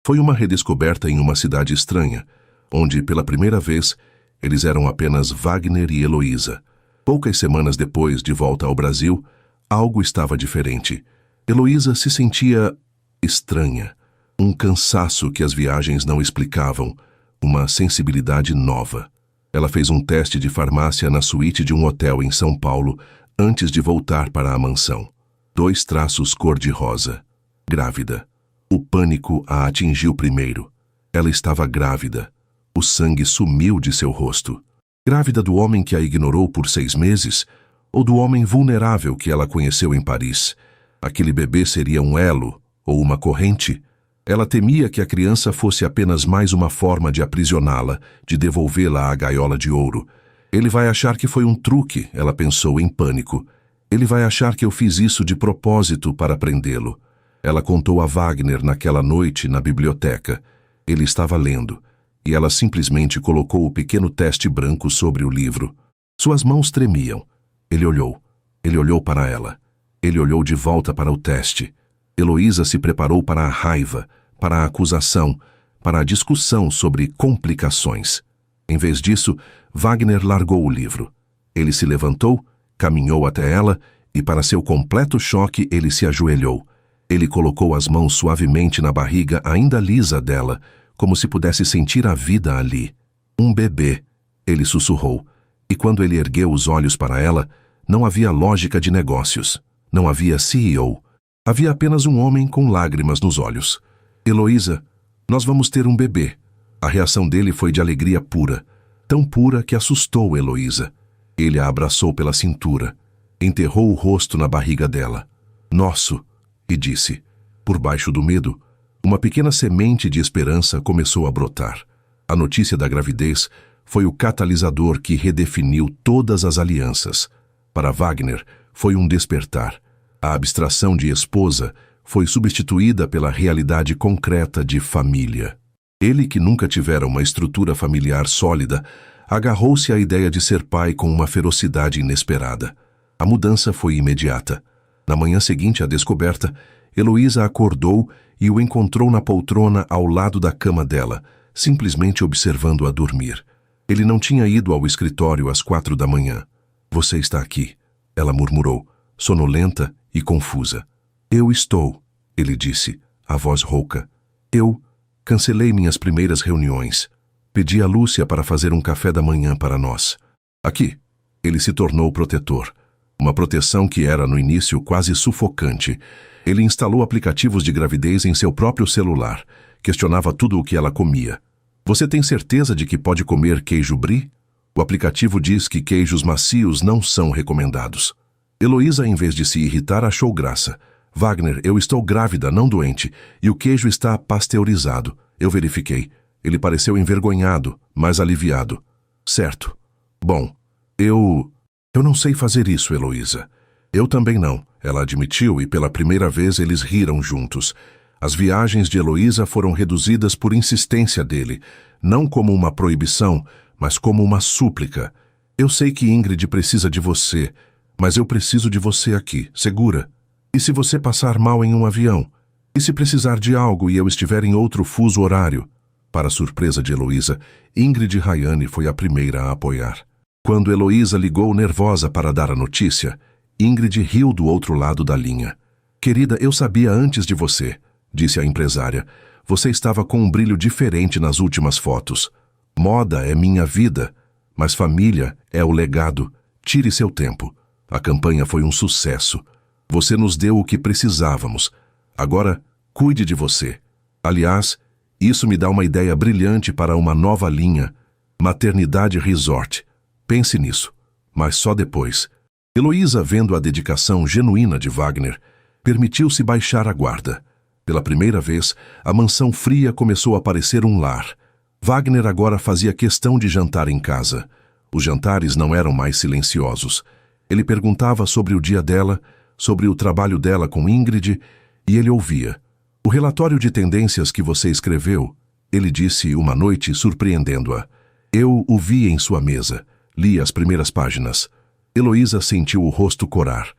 Foi uma redescoberta em uma cidade estranha, onde, pela primeira vez, eles eram apenas Wagner e Heloísa. Poucas semanas depois, de volta ao Brasil, algo estava diferente. Heloísa se sentia estranha, um cansaço que as viagens não explicavam, uma sensibilidade nova. Ela fez um teste de farmácia na suíte de um hotel em São Paulo antes de voltar para a mansão. 2 traços cor-de-rosa. Grávida. O pânico a atingiu primeiro. Ela estava grávida. O sangue sumiu de seu rosto. Grávida do homem que a ignorou por 6 meses ou do homem vulnerável que ela conheceu em Paris? Aquele bebê seria um elo ou uma corrente? Ela temia que a criança fosse apenas mais uma forma de aprisioná-la, de devolvê-la à gaiola de ouro. Ele vai achar que foi um truque, ela pensou em pânico. Ele vai achar que eu fiz isso de propósito para prendê-lo. Ela contou a Wagner naquela noite na biblioteca. Ele estava lendo, e ela simplesmente colocou o pequeno teste branco sobre o livro. Suas mãos tremiam. Ele olhou. Ele olhou para ela. Ele olhou de volta para o teste. Heloísa se preparou para a raiva, para a acusação, para a discussão sobre complicações. Em vez disso, Wagner largou o livro. Ele se levantou, caminhou até ela e, para seu completo choque, ele se ajoelhou. Ele colocou as mãos suavemente na barriga ainda lisa dela, como se pudesse sentir a vida ali. Um bebê, ele sussurrou. E quando ele ergueu os olhos para ela, não havia lógica de negócios. Não havia CEO. Havia apenas um homem com lágrimas nos olhos. Heloísa, nós vamos ter um bebê. A reação dele foi de alegria pura, tão pura que assustou Heloísa. Ele a abraçou pela cintura, enterrou o rosto na barriga dela. Nosso, e disse. Por baixo do medo, uma pequena semente de esperança começou a brotar. A notícia da gravidez foi o catalisador que redefiniu todas as alianças. Para Wagner, foi um despertar. A abstração de esposa foi substituída pela realidade concreta de família. Ele, que nunca tivera uma estrutura familiar sólida, agarrou-se à ideia de ser pai com uma ferocidade inesperada. A mudança foi imediata. Na manhã seguinte à descoberta, Heloísa acordou e o encontrou na poltrona ao lado da cama dela, simplesmente observando-a dormir. Ele não tinha ido ao escritório às 4 da manhã. Você está aqui, ela murmurou, sonolenta e confusa. Eu estou, ele disse, a voz rouca. Eu cancelei minhas primeiras reuniões. Pedi a Lúcia para fazer um café da manhã para nós. Aqui, ele se tornou protetor. Uma proteção que era, no início, quase sufocante. Ele instalou aplicativos de gravidez em seu próprio celular. Questionava tudo o que ela comia. Você tem certeza de que pode comer queijo brie? O aplicativo diz que queijos macios não são recomendados. Heloísa, em vez de se irritar, achou graça. Wagner, eu estou grávida, não doente, e o queijo está pasteurizado. Eu verifiquei. Ele pareceu envergonhado, mas aliviado. Certo. Bom, eu não sei fazer isso, Heloísa. Eu também não, ela admitiu, e pela primeira vez eles riram juntos. As viagens de Heloísa foram reduzidas por insistência dele, não como uma proibição, mas como uma súplica. Eu sei que Ingrid precisa de você, mas eu preciso de você aqui, segura. E se você passar mal em um avião? E se precisar de algo e eu estiver em outro fuso horário? Para surpresa de Heloísa, Ingrid Rayane foi a primeira a apoiar. Quando Heloísa ligou nervosa para dar a notícia, Ingrid riu do outro lado da linha. Querida, eu sabia antes de você, disse a empresária. Você estava com um brilho diferente nas últimas fotos. Moda é minha vida, mas família é o legado. Tire seu tempo. A campanha foi um sucesso. Você nos deu o que precisávamos. Agora, cuide de você. Aliás, isso me dá uma ideia brilhante para uma nova linha. Maternidade Resort. Pense nisso, mas só depois. Heloísa, vendo a dedicação genuína de Wagner, permitiu-se baixar a guarda. Pela primeira vez, a mansão fria começou a parecer um lar. Wagner agora fazia questão de jantar em casa. Os jantares não eram mais silenciosos. Ele perguntava sobre o dia dela, sobre o trabalho dela com Ingrid, e ele ouvia. O relatório de tendências que você escreveu, ele disse uma noite, surpreendendo-a. Eu o vi em sua mesa. Li as primeiras páginas. Heloísa sentiu o rosto corar.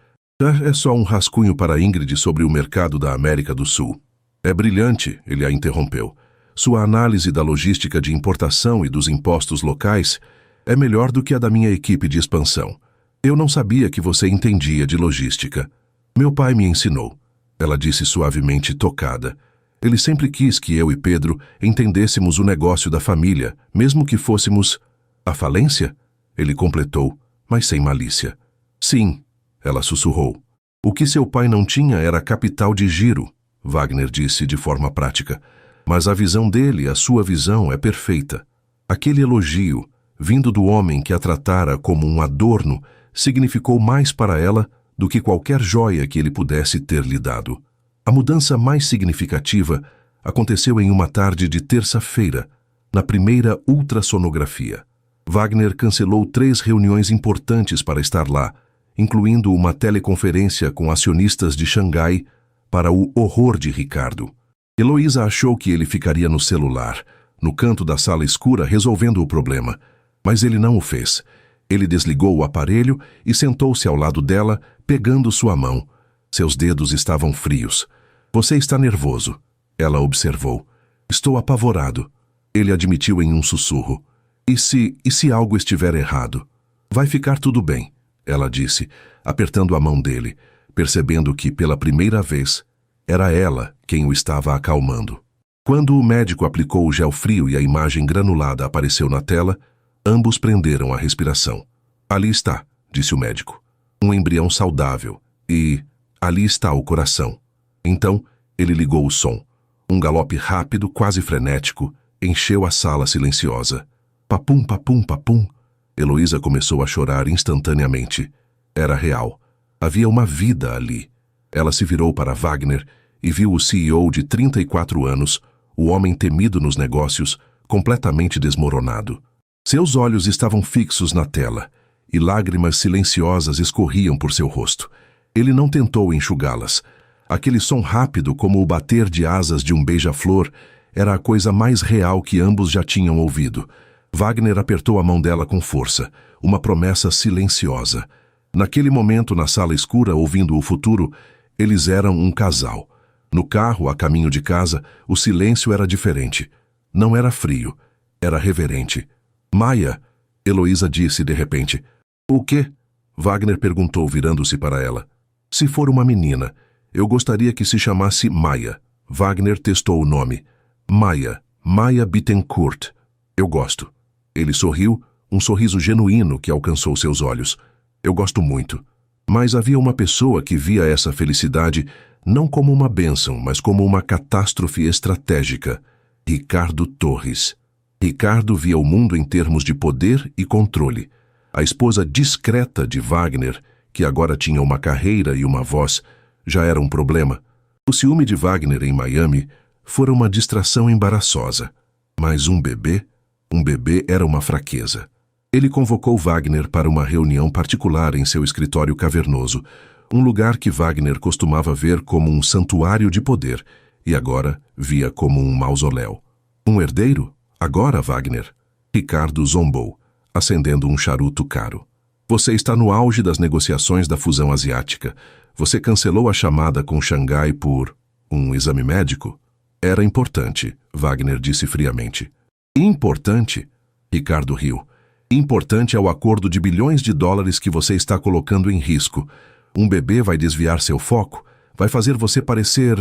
É só um rascunho para Ingrid sobre o mercado da América do Sul. É brilhante, ele a interrompeu. Sua análise da logística de importação e dos impostos locais é melhor do que a da minha equipe de expansão. Eu não sabia que você entendia de logística. Meu pai me ensinou. Ela disse suavemente, tocada. Ele sempre quis que eu e Pedro entendêssemos o negócio da família, mesmo que fôssemos... A falência? Ele completou, mas sem malícia. Sim, ela sussurrou. O que seu pai não tinha era capital de giro, Wagner disse de forma prática. Mas a visão dele, a sua visão, é perfeita. Aquele elogio, vindo do homem que a tratara como um adorno, significou mais para ela do que qualquer joia que ele pudesse ter lhe dado. A mudança mais significativa aconteceu em uma tarde de terça-feira, na primeira ultrassonografia. Wagner cancelou 3 reuniões importantes para estar lá, incluindo uma teleconferência com acionistas de Xangai, para o horror de Ricardo. Heloísa achou que ele ficaria no celular, no canto da sala escura, resolvendo o problema, mas ele não o fez. Ele desligou o aparelho e sentou-se ao lado dela, pegando sua mão. Seus dedos estavam frios. Você está nervoso, ela observou. Estou apavorado, ele admitiu em um sussurro. E se algo estiver errado? Vai ficar tudo bem, ela disse, apertando a mão dele, percebendo que, pela primeira vez, era ela quem o estava acalmando. Quando o médico aplicou o gel frio e a imagem granulada apareceu na tela, ambos prenderam a respiração. Ali está, disse o médico. Um embrião saudável. E ali está o coração. Então, ele ligou o som. Um galope rápido, quase frenético, encheu a sala silenciosa. Papum, papum, papum. Heloísa começou a chorar instantaneamente. Era real. Havia uma vida ali. Ela se virou para Wagner e viu o CEO de 34 anos, o homem temido nos negócios, completamente desmoronado. Seus olhos estavam fixos na tela, e lágrimas silenciosas escorriam por seu rosto. Ele não tentou enxugá-las. Aquele som rápido, como o bater de asas de um beija-flor, era a coisa mais real que ambos já tinham ouvido. Wagner apertou a mão dela com força, uma promessa silenciosa. Naquele momento, na sala escura, ouvindo o futuro, eles eram um casal. No carro, a caminho de casa, o silêncio era diferente. Não era frio, era reverente. Maia, Heloísa disse de repente. O quê? Wagner perguntou, virando-se para ela. Se for uma menina, eu gostaria que se chamasse Maia. Wagner testou o nome. Maia Bittencourt. Eu gosto. Ele sorriu, um sorriso genuíno que alcançou seus olhos. Eu gosto muito. Mas havia uma pessoa que via essa felicidade não como uma bênção, mas como uma catástrofe estratégica. Ricardo Torres. Ricardo via o mundo em termos de poder e controle. A esposa discreta de Wagner, que agora tinha uma carreira e uma voz, já era um problema. O ciúme de Wagner em Miami fora uma distração embaraçosa. Mas um bebê era uma fraqueza. Ele convocou Wagner para uma reunião particular em seu escritório cavernoso, um lugar que Wagner costumava ver como um santuário de poder, e agora via como um mausoléu. Um herdeiro? Agora, Wagner? Ricardo zombou, acendendo um charuto caro. Você está no auge das negociações da fusão asiática. Você cancelou a chamada com Xangai por um exame médico? Era importante, Wagner disse friamente. Importante? Ricardo riu. Importante é o acordo de bilhões de dólares que você está colocando em risco. Um bebê vai desviar seu foco, vai fazer você parecer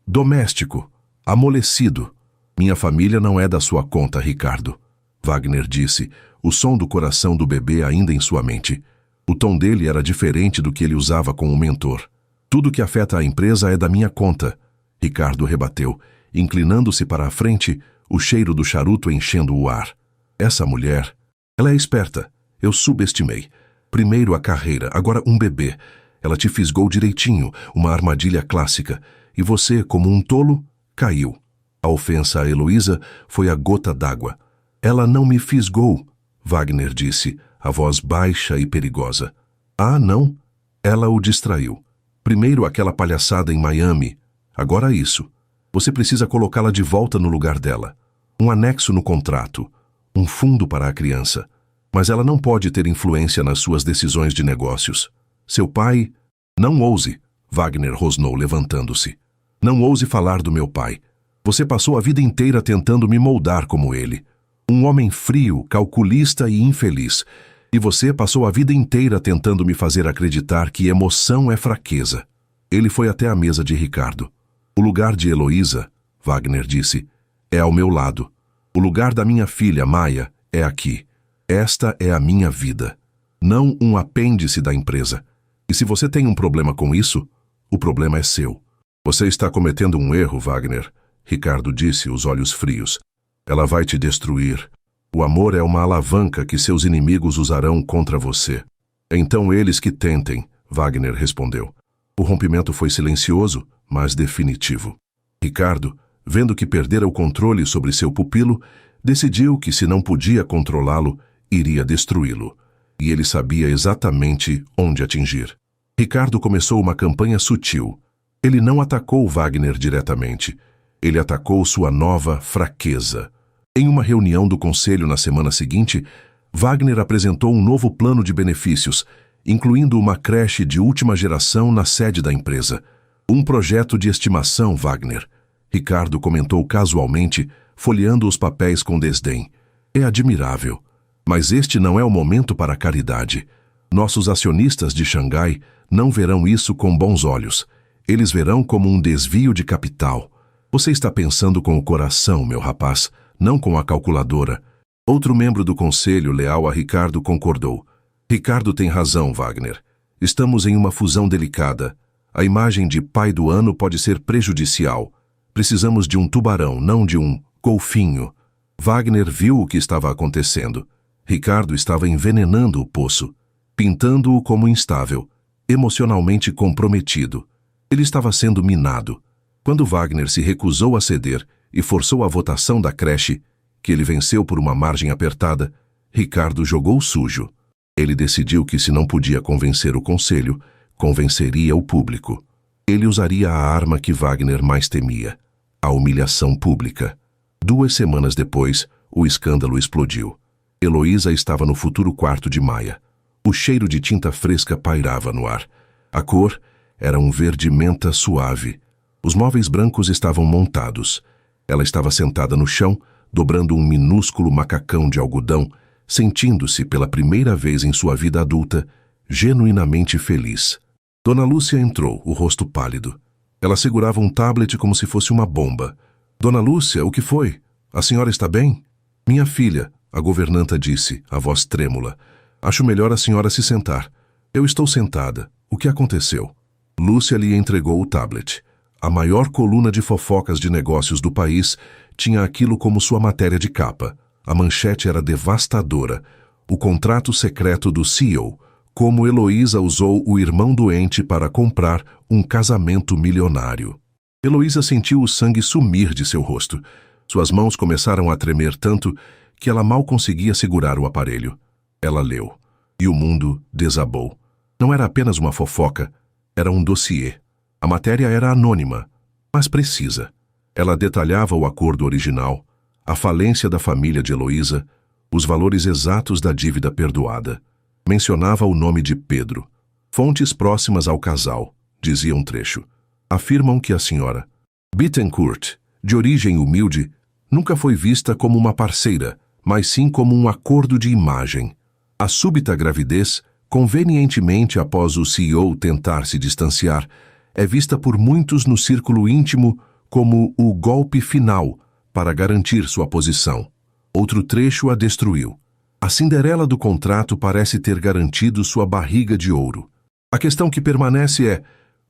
doméstico, amolecido. Minha família não é da sua conta, Ricardo. Wagner disse, o som do coração do bebê ainda em sua mente. O tom dele era diferente do que ele usava com o mentor. Tudo que afeta a empresa é da minha conta, Ricardo rebateu, inclinando-se para a frente, o cheiro do charuto enchendo o ar. Essa mulher, ela é esperta. Eu subestimei. Primeiro a carreira, agora um bebê. Ela te fisgou direitinho, uma armadilha clássica. E você, como um tolo, caiu. A ofensa a Heloísa foi a gota d'água. Ela não me fisgou, Wagner disse, a voz baixa e perigosa. Ah, não? Ela o distraiu. Primeiro aquela palhaçada em Miami. Agora isso. Você precisa colocá-la de volta no lugar dela. Um anexo no contrato. Um fundo para a criança. Mas ela não pode ter influência nas suas decisões de negócios. Seu pai... Não ouse, Wagner rosnou, levantando-se. Não ouse falar do meu pai. Você passou a vida inteira tentando me moldar como ele. Um homem frio, calculista e infeliz. E você passou a vida inteira tentando me fazer acreditar que emoção é fraqueza. Ele foi até a mesa de Ricardo. O lugar de Heloísa, Wagner disse, é ao meu lado. O lugar da minha filha, Maia, é aqui. Esta é a minha vida, não um apêndice da empresa. E se você tem um problema com isso, o problema é seu. Você está cometendo um erro, Wagner, Ricardo disse, os olhos frios. Ela vai te destruir. O amor é uma alavanca que seus inimigos usarão contra você. Então eles que tentem, Wagner respondeu. O rompimento foi silencioso, mas definitivo. Ricardo, vendo que perdera o controle sobre seu pupilo, decidiu que se não podia controlá-lo, iria destruí-lo. E ele sabia exatamente onde atingir. Ricardo começou uma campanha sutil. Ele não atacou Wagner diretamente. Ele atacou sua nova fraqueza. Em uma reunião do conselho na semana seguinte, Wagner apresentou um novo plano de benefícios, incluindo uma creche de última geração na sede da empresa. Um projeto de estimação, Wagner. Ricardo comentou casualmente, folheando os papéis com desdém. É admirável. Mas este não é o momento para a caridade. Nossos acionistas de Xangai não verão isso com bons olhos. Eles verão como um desvio de capital. Você está pensando com o coração, meu rapaz, não com a calculadora. Outro membro do conselho, leal a Ricardo, concordou. Ricardo tem razão, Wagner. Estamos em uma fusão delicada. A imagem de pai do ano pode ser prejudicial. Precisamos de um tubarão, não de um golfinho. Wagner viu o que estava acontecendo. Ricardo estava envenenando o poço, pintando-o como instável, emocionalmente comprometido. Ele estava sendo minado. Quando Wagner se recusou a ceder e forçou a votação da creche, que ele venceu por uma margem apertada, Ricardo jogou sujo. Ele decidiu que se não podia convencer o conselho, convenceria o público. Ele usaria a arma que Wagner mais temia, a humilhação pública. 2 semanas depois, o escândalo explodiu. Heloísa estava no futuro quarto de Maia. O cheiro de tinta fresca pairava no ar. A cor era um verde-menta suave. Os móveis brancos estavam montados. Ela estava sentada no chão, dobrando um minúsculo macacão de algodão, sentindo-se pela primeira vez em sua vida adulta, genuinamente feliz. Dona Lúcia entrou, o rosto pálido. Ela segurava um tablet como se fosse uma bomba. Dona Lúcia, o que foi? A senhora está bem? Minha filha, a governanta disse, a voz trêmula. Acho melhor a senhora se sentar. Eu estou sentada. O que aconteceu? Lúcia lhe entregou o tablet. A maior coluna de fofocas de negócios do país tinha aquilo como sua matéria de capa. A manchete era devastadora. O contrato secreto do CEO, como Heloísa usou o irmão doente para comprar um casamento milionário. Heloísa sentiu o sangue sumir de seu rosto. Suas mãos começaram a tremer tanto que ela mal conseguia segurar o aparelho. Ela leu. E o mundo desabou. Não era apenas uma fofoca, era um dossiê. A matéria era anônima, mas precisa. Ela detalhava o acordo original, a falência da família de Heloísa, os valores exatos da dívida perdoada. Mencionava o nome de Pedro. Fontes próximas ao casal, dizia um trecho, afirmam que a senhora Bittencourt, de origem humilde, nunca foi vista como uma parceira, mas sim como um acordo de imagem. A súbita gravidez, convenientemente após o CEO tentar se distanciar, é vista por muitos no círculo íntimo como o golpe final para garantir sua posição. Outro trecho a destruiu. A Cinderela do contrato parece ter garantido sua barriga de ouro. A questão que permanece é: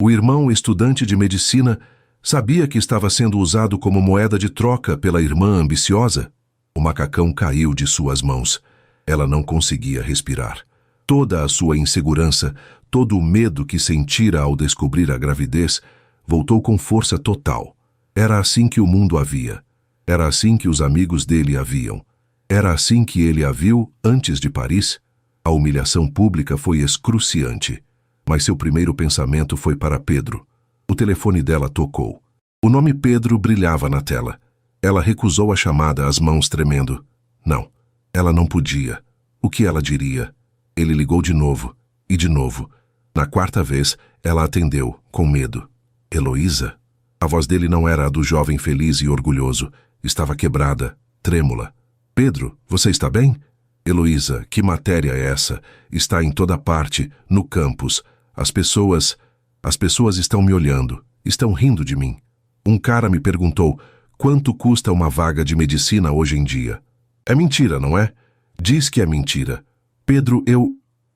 o irmão estudante de medicina sabia que estava sendo usado como moeda de troca pela irmã ambiciosa? O macacão caiu de suas mãos. Ela não conseguia respirar. Toda a sua insegurança, todo o medo que sentira ao descobrir a gravidez, voltou com força total. Era assim que o mundo a via. Era assim que os amigos dele a viam. Era assim que ele a viu antes de Paris. A humilhação pública foi excruciante. Mas seu primeiro pensamento foi para Pedro. O telefone dela tocou. O nome Pedro brilhava na tela. Ela recusou a chamada, as mãos tremendo. Não, ela não podia. O que ela diria? Ele ligou de novo, e de novo. Na 4ª vez, ela atendeu, com medo. Heloísa? A voz dele não era a do jovem feliz e orgulhoso. Estava quebrada, trêmula. Pedro, você está bem? Heloísa, que matéria é essa? Está em toda parte, no campus. As pessoas estão me olhando, estão rindo de mim. Um cara me perguntou: quanto custa uma vaga de medicina hoje em dia? É mentira, não é? Diz que é mentira. Pedro,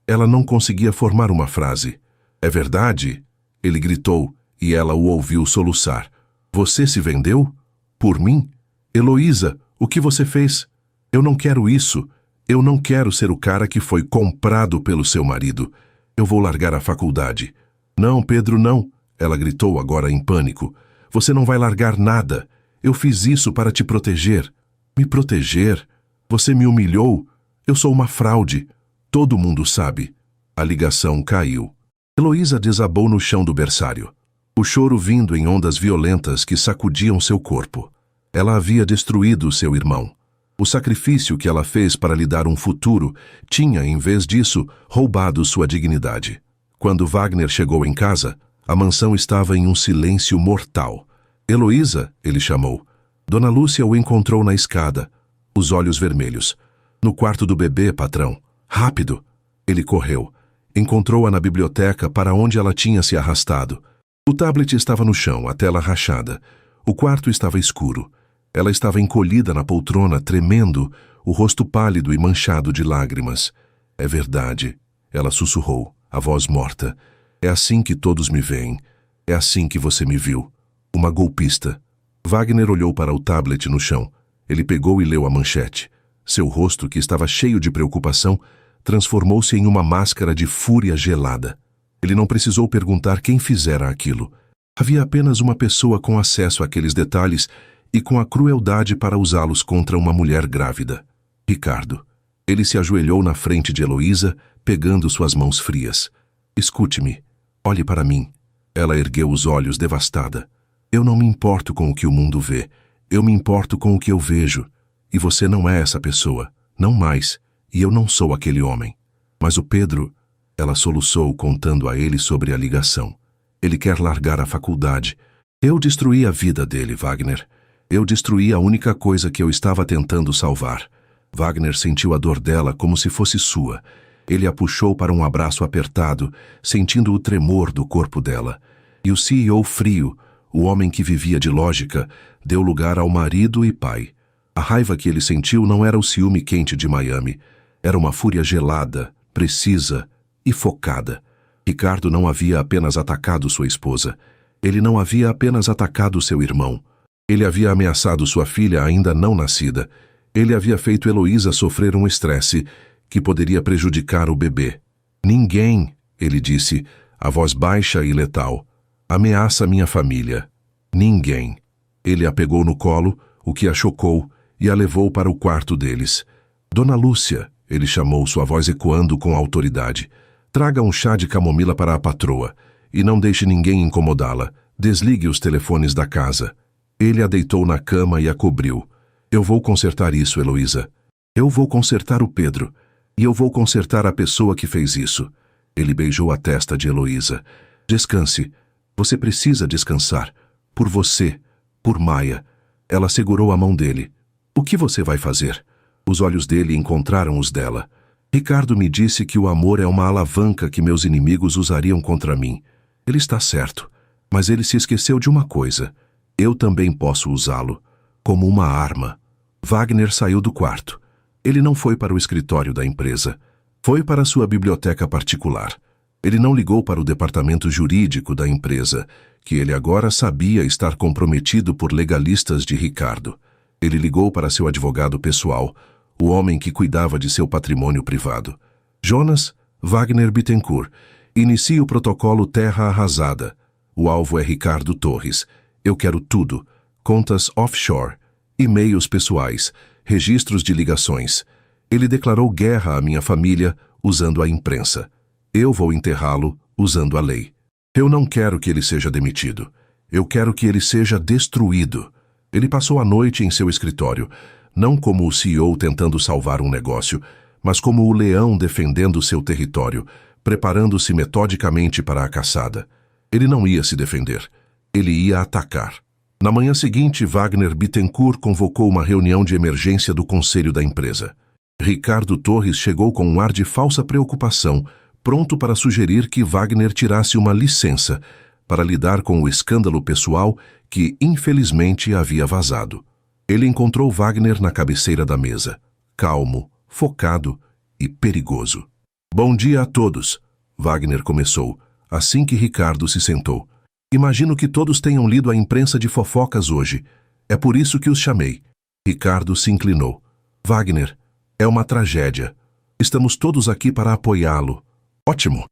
Ela não conseguia formar uma frase. É verdade? Ele gritou, e ela o ouviu soluçar. Você se vendeu? Por mim? Heloísa, o que você fez? Eu não quero isso. Eu não quero ser o cara que foi comprado pelo seu marido. Eu vou largar a faculdade. Não, Pedro, não. Ela gritou agora em pânico. Você não vai largar nada. Eu fiz isso para te proteger. Me proteger? Você me humilhou? Eu sou uma fraude. Todo mundo sabe. A ligação caiu. Heloísa desabou no chão do berçário. O choro vindo em ondas violentas que sacudiam seu corpo. Ela havia destruído seu irmão. O sacrifício que ela fez para lhe dar um futuro tinha, em vez disso, roubado sua dignidade. Quando Wagner chegou em casa, a mansão estava em um silêncio mortal. Heloísa, ele chamou. Dona Lúcia o encontrou na escada, os olhos vermelhos. No quarto do bebê, patrão. Rápido! Ele correu. Encontrou-a na biblioteca para onde ela tinha se arrastado. O tablet estava no chão, a tela rachada. O quarto estava escuro. Ela estava encolhida na poltrona, tremendo, o rosto pálido e manchado de lágrimas. É verdade, ela sussurrou, a voz morta. É assim que todos me veem. É assim que você me viu. Uma golpista. Wagner olhou para o tablet no chão. Ele pegou e leu a manchete. Seu rosto, que estava cheio de preocupação, transformou-se em uma máscara de fúria gelada. Ele não precisou perguntar quem fizera aquilo. Havia apenas uma pessoa com acesso àqueles detalhes e com a crueldade para usá-los contra uma mulher grávida. Ricardo. Ele se ajoelhou na frente de Heloísa, pegando suas mãos frias. Escute-me. Olhe para mim. Ela ergueu os olhos devastada. Eu não me importo com o que o mundo vê. Eu me importo com o que eu vejo. E você não é essa pessoa. Não mais. E eu não sou aquele homem. Mas o Pedro... Ela soluçou contando a ele sobre a ligação. Ele quer largar a faculdade. Eu destruí a vida dele, Wagner. Eu destruí a única coisa que eu estava tentando salvar. Wagner sentiu a dor dela como se fosse sua. Ele a puxou para um abraço apertado, sentindo o tremor do corpo dela. E o CEO frio, o homem que vivia de lógica, deu lugar ao marido e pai. A raiva que ele sentiu não era o ciúme quente de Miami. Era uma fúria gelada, precisa e focada. Ricardo não havia apenas atacado sua esposa. Ele não havia apenas atacado seu irmão. Ele havia ameaçado sua filha ainda não nascida. Ele havia feito Heloísa sofrer um estresse que poderia prejudicar o bebê. Ninguém, ele disse, a voz baixa e letal, ameaça minha família. Ninguém. Ele a pegou no colo, o que a chocou, e a levou para o quarto deles. Dona Lúcia, ele chamou, sua voz ecoando com autoridade. Traga um chá de camomila para a patroa, e não deixe ninguém incomodá-la. Desligue os telefones da casa. Ele a deitou na cama e a cobriu. Eu vou consertar isso, Heloísa. Eu vou consertar o Pedro. E eu vou consertar a pessoa que fez isso. Ele beijou a testa de Heloísa. Descanse. Você precisa descansar. Por você. Por Maia. Ela segurou a mão dele. O que você vai fazer? Os olhos dele encontraram os dela. Ricardo me disse que o amor é uma alavanca que meus inimigos usariam contra mim. Ele está certo. Mas ele se esqueceu de uma coisa. Eu também posso usá-lo. Como uma arma. Wagner saiu do quarto. Ele não foi para o escritório da empresa. Foi para sua biblioteca particular. Ele não ligou para o departamento jurídico da empresa, que ele agora sabia estar comprometido por legalistas de Ricardo. Ele ligou para seu advogado pessoal, o homem que cuidava de seu patrimônio privado. Jonas Wagner Bittencourt. Inicie o protocolo Terra Arrasada. O alvo é Ricardo Torres. Eu quero tudo. Contas offshore, e-mails pessoais, registros de ligações. Ele declarou guerra à minha família usando a imprensa. Eu vou enterrá-lo usando a lei. Eu não quero que ele seja demitido. Eu quero que ele seja destruído. Ele passou a noite em seu escritório, não como o CEO tentando salvar um negócio, mas como o leão defendendo seu território, preparando-se metodicamente para a caçada. Ele não ia se defender. Ele ia atacar. Na manhã seguinte, Wagner Bittencourt convocou uma reunião de emergência do conselho da empresa. Ricardo Torres chegou com um ar de falsa preocupação, pronto para sugerir que Wagner tirasse uma licença para lidar com o escândalo pessoal que, infelizmente, havia vazado. Ele encontrou Wagner na cabeceira da mesa, calmo, focado e perigoso. Bom dia a todos, Wagner começou, assim que Ricardo se sentou. Imagino que todos tenham lido a imprensa de fofocas hoje. É por isso que os chamei. Ricardo se inclinou. Wagner, é uma tragédia. Estamos todos aqui para apoiá-lo. Ótimo.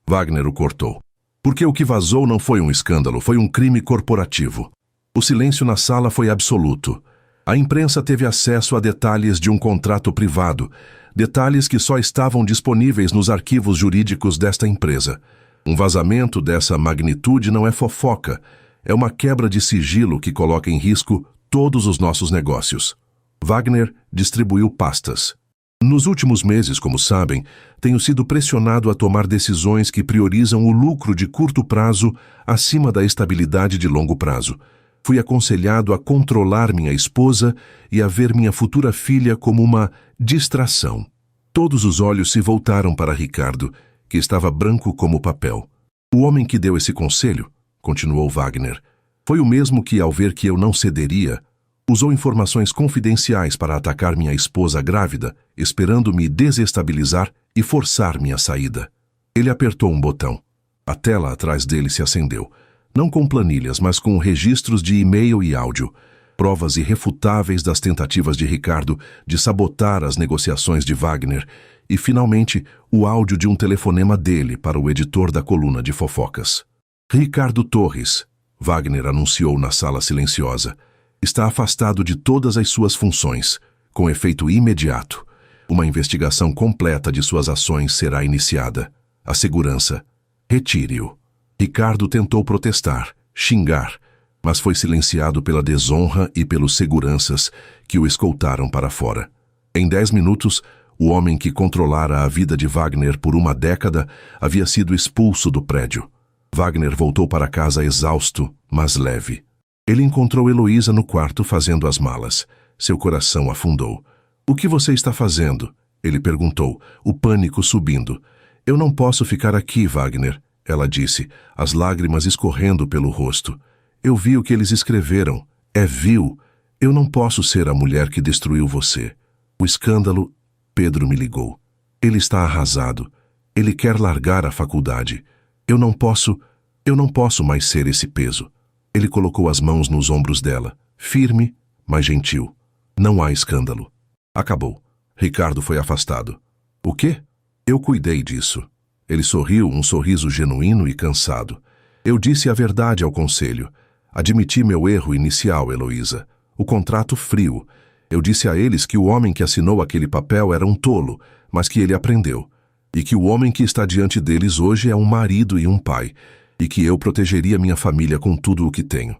Wagner o cortou. Porque o que vazou não foi um escândalo, foi um crime corporativo. O silêncio na sala foi absoluto. A imprensa teve acesso a detalhes de um contrato privado, detalhes que só estavam disponíveis nos arquivos jurídicos desta empresa. Um vazamento dessa magnitude não é fofoca, é uma quebra de sigilo que coloca em risco todos os nossos negócios. Wagner distribuiu pastas. Nos últimos meses, como sabem, tenho sido pressionado a tomar decisões que priorizam o lucro de curto prazo acima da estabilidade de longo prazo. Fui aconselhado a controlar minha esposa e a ver minha futura filha como uma distração. Todos os olhos se voltaram para Ricardo, que estava branco como papel. O homem que deu esse conselho, continuou Wagner, foi o mesmo que, ao ver que eu não cederia, usou informações confidenciais para atacar minha esposa grávida, esperando me desestabilizar e forçar minha saída. Ele apertou um botão. A tela atrás dele se acendeu, não com planilhas, mas com registros de e-mail e áudio, provas irrefutáveis das tentativas de Ricardo de sabotar as negociações de Wagner e, finalmente, o áudio de um telefonema dele para o editor da coluna de fofocas. Ricardo Torres, Wagner anunciou na sala silenciosa, está afastado de todas as suas funções, com efeito imediato. Uma investigação completa de suas ações será iniciada. A segurança, retire-o. Ricardo tentou protestar, xingar, mas foi silenciado pela desonra e pelos seguranças que o escoltaram para fora. Em 10 minutos, o homem que controlara a vida de Wagner por uma década havia sido expulso do prédio. Wagner voltou para casa exausto, mas leve. Ele encontrou Heloísa no quarto fazendo as malas. Seu coração afundou. "O que você está fazendo?" ele perguntou, o pânico subindo. "Eu não posso ficar aqui, Wagner", ela disse, as lágrimas escorrendo pelo rosto. "Eu vi o que eles escreveram. É vil. Eu não posso ser a mulher que destruiu você. O escândalo..." Pedro me ligou. "Ele está arrasado. Ele quer largar a faculdade. Eu não posso mais ser esse peso." Ele colocou as mãos nos ombros dela, firme, mas gentil. "Não há escândalo." Acabou. Ricardo foi afastado. "O quê?" "Eu cuidei disso." Ele sorriu, um sorriso genuíno e cansado. "Eu disse a verdade ao conselho. Admiti meu erro inicial, Heloísa. O contrato frio. Eu disse a eles que o homem que assinou aquele papel era um tolo, mas que ele aprendeu. E que o homem que está diante deles hoje é um marido e um pai. E que eu protegeria minha família com tudo o que tenho."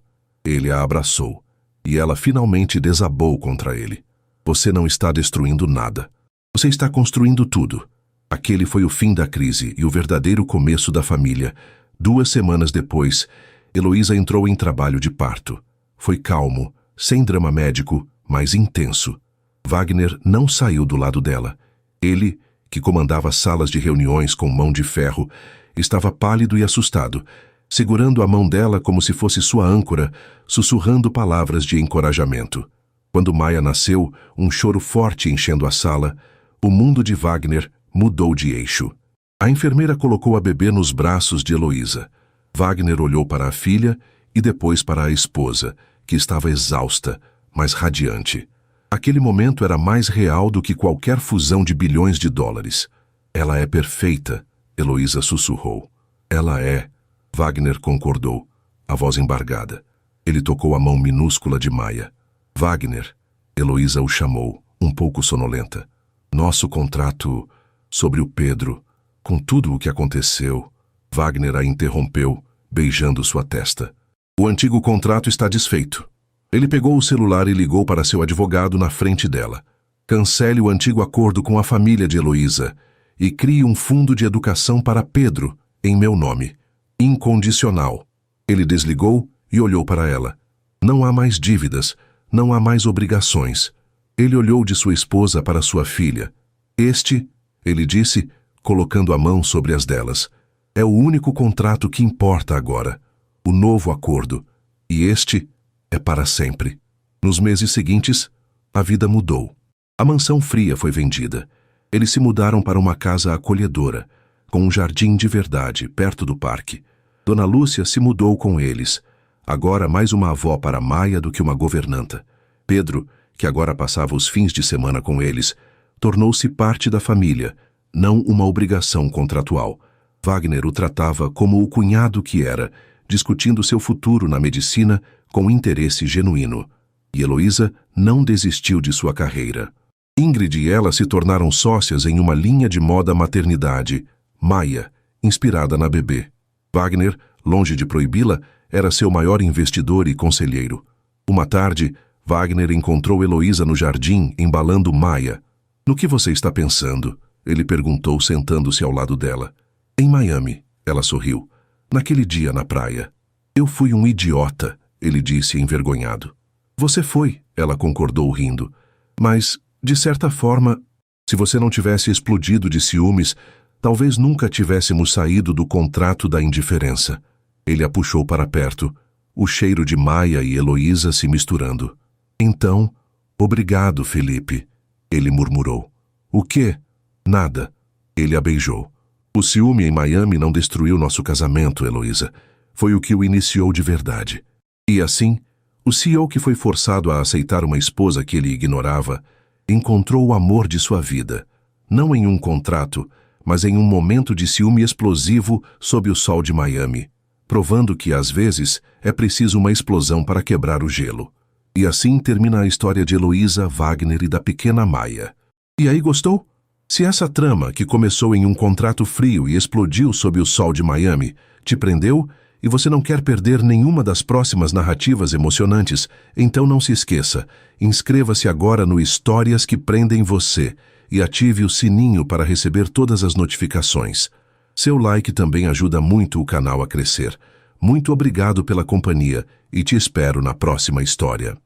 Ele a abraçou. E ela finalmente desabou contra ele. "Você não está destruindo nada. Você está construindo tudo." Aquele foi o fim da crise e o verdadeiro começo da família. 2 semanas depois, Heloísa entrou em trabalho de parto. Foi calmo, sem drama médico, mas intenso. Wagner não saiu do lado dela. Ele, que comandava salas de reuniões com mão de ferro, estava pálido e assustado, segurando a mão dela como se fosse sua âncora, sussurrando palavras de encorajamento. Quando Maia nasceu, um choro forte enchendo a sala, o mundo de Wagner mudou de eixo. A enfermeira colocou a bebê nos braços de Heloísa. Wagner olhou para a filha e depois para a esposa, que estava exausta, mas radiante. Aquele momento era mais real do que qualquer fusão de bilhões de dólares. "Ela é perfeita", Heloísa sussurrou. "Ela é", Wagner concordou, a voz embargada. Ele tocou a mão minúscula de Maia. "Wagner", Heloísa o chamou, um pouco sonolenta. "Nosso contrato sobre o Pedro, com tudo o que aconteceu..." Wagner a interrompeu, beijando sua testa. "O antigo contrato está desfeito." Ele pegou o celular e ligou para seu advogado na frente dela. "Cancele o antigo acordo com a família de Heloísa e crie um fundo de educação para Pedro, em meu nome. Incondicional." Ele desligou e olhou para ela. "Não há mais dívidas, não há mais obrigações." Ele olhou de sua esposa para sua filha. "Este", ele disse, colocando a mão sobre as delas, "é o único contrato que importa agora. O novo acordo. E este é para sempre." Nos meses seguintes, a vida mudou. A mansão fria foi vendida. Eles se mudaram para uma casa acolhedora, com um jardim de verdade, perto do parque. Dona Lúcia se mudou com eles, agora mais uma avó para Maia do que uma governanta. Pedro, que agora passava os fins de semana com eles, tornou-se parte da família, não uma obrigação contratual. Wagner o tratava como o cunhado que era, discutindo seu futuro na medicina com interesse genuíno. E Heloísa não desistiu de sua carreira. Ingrid e ela se tornaram sócias em uma linha de moda maternidade, Maia, inspirada na bebê. Wagner, longe de proibi-la, era seu maior investidor e conselheiro. Uma tarde, Wagner encontrou Heloísa no jardim, embalando Maia. "No que você está pensando?" ele perguntou, sentando-se ao lado dela. "Em Miami", ela sorriu. "Naquele dia na praia." "Eu fui um idiota", ele disse envergonhado. "Você foi", ela concordou rindo. "Mas, de certa forma, se você não tivesse explodido de ciúmes, talvez nunca tivéssemos saído do contrato da indiferença." Ele a puxou para perto, o cheiro de Maia e Heloísa se misturando. "Então, obrigado, Felipe", ele murmurou. "O quê?" "Nada." Ele a beijou. "O ciúme em Miami não destruiu nosso casamento, Heloísa. Foi o que o iniciou de verdade." E assim, o CEO que foi forçado a aceitar uma esposa que ele ignorava, encontrou o amor de sua vida, não em um contrato, mas em um momento de ciúme explosivo sob o sol de Miami, provando que, às vezes, é preciso uma explosão para quebrar o gelo. E assim termina a história de Heloísa, Wagner e da pequena Maia. E aí, gostou? Se essa trama, que começou em um contrato frio e explodiu sob o sol de Miami, te prendeu e você não quer perder nenhuma das próximas narrativas emocionantes, então não se esqueça, inscreva-se agora no Histórias que Prendem Você e ative o sininho para receber todas as notificações. Seu like também ajuda muito o canal a crescer. Muito obrigado pela companhia e te espero na próxima história.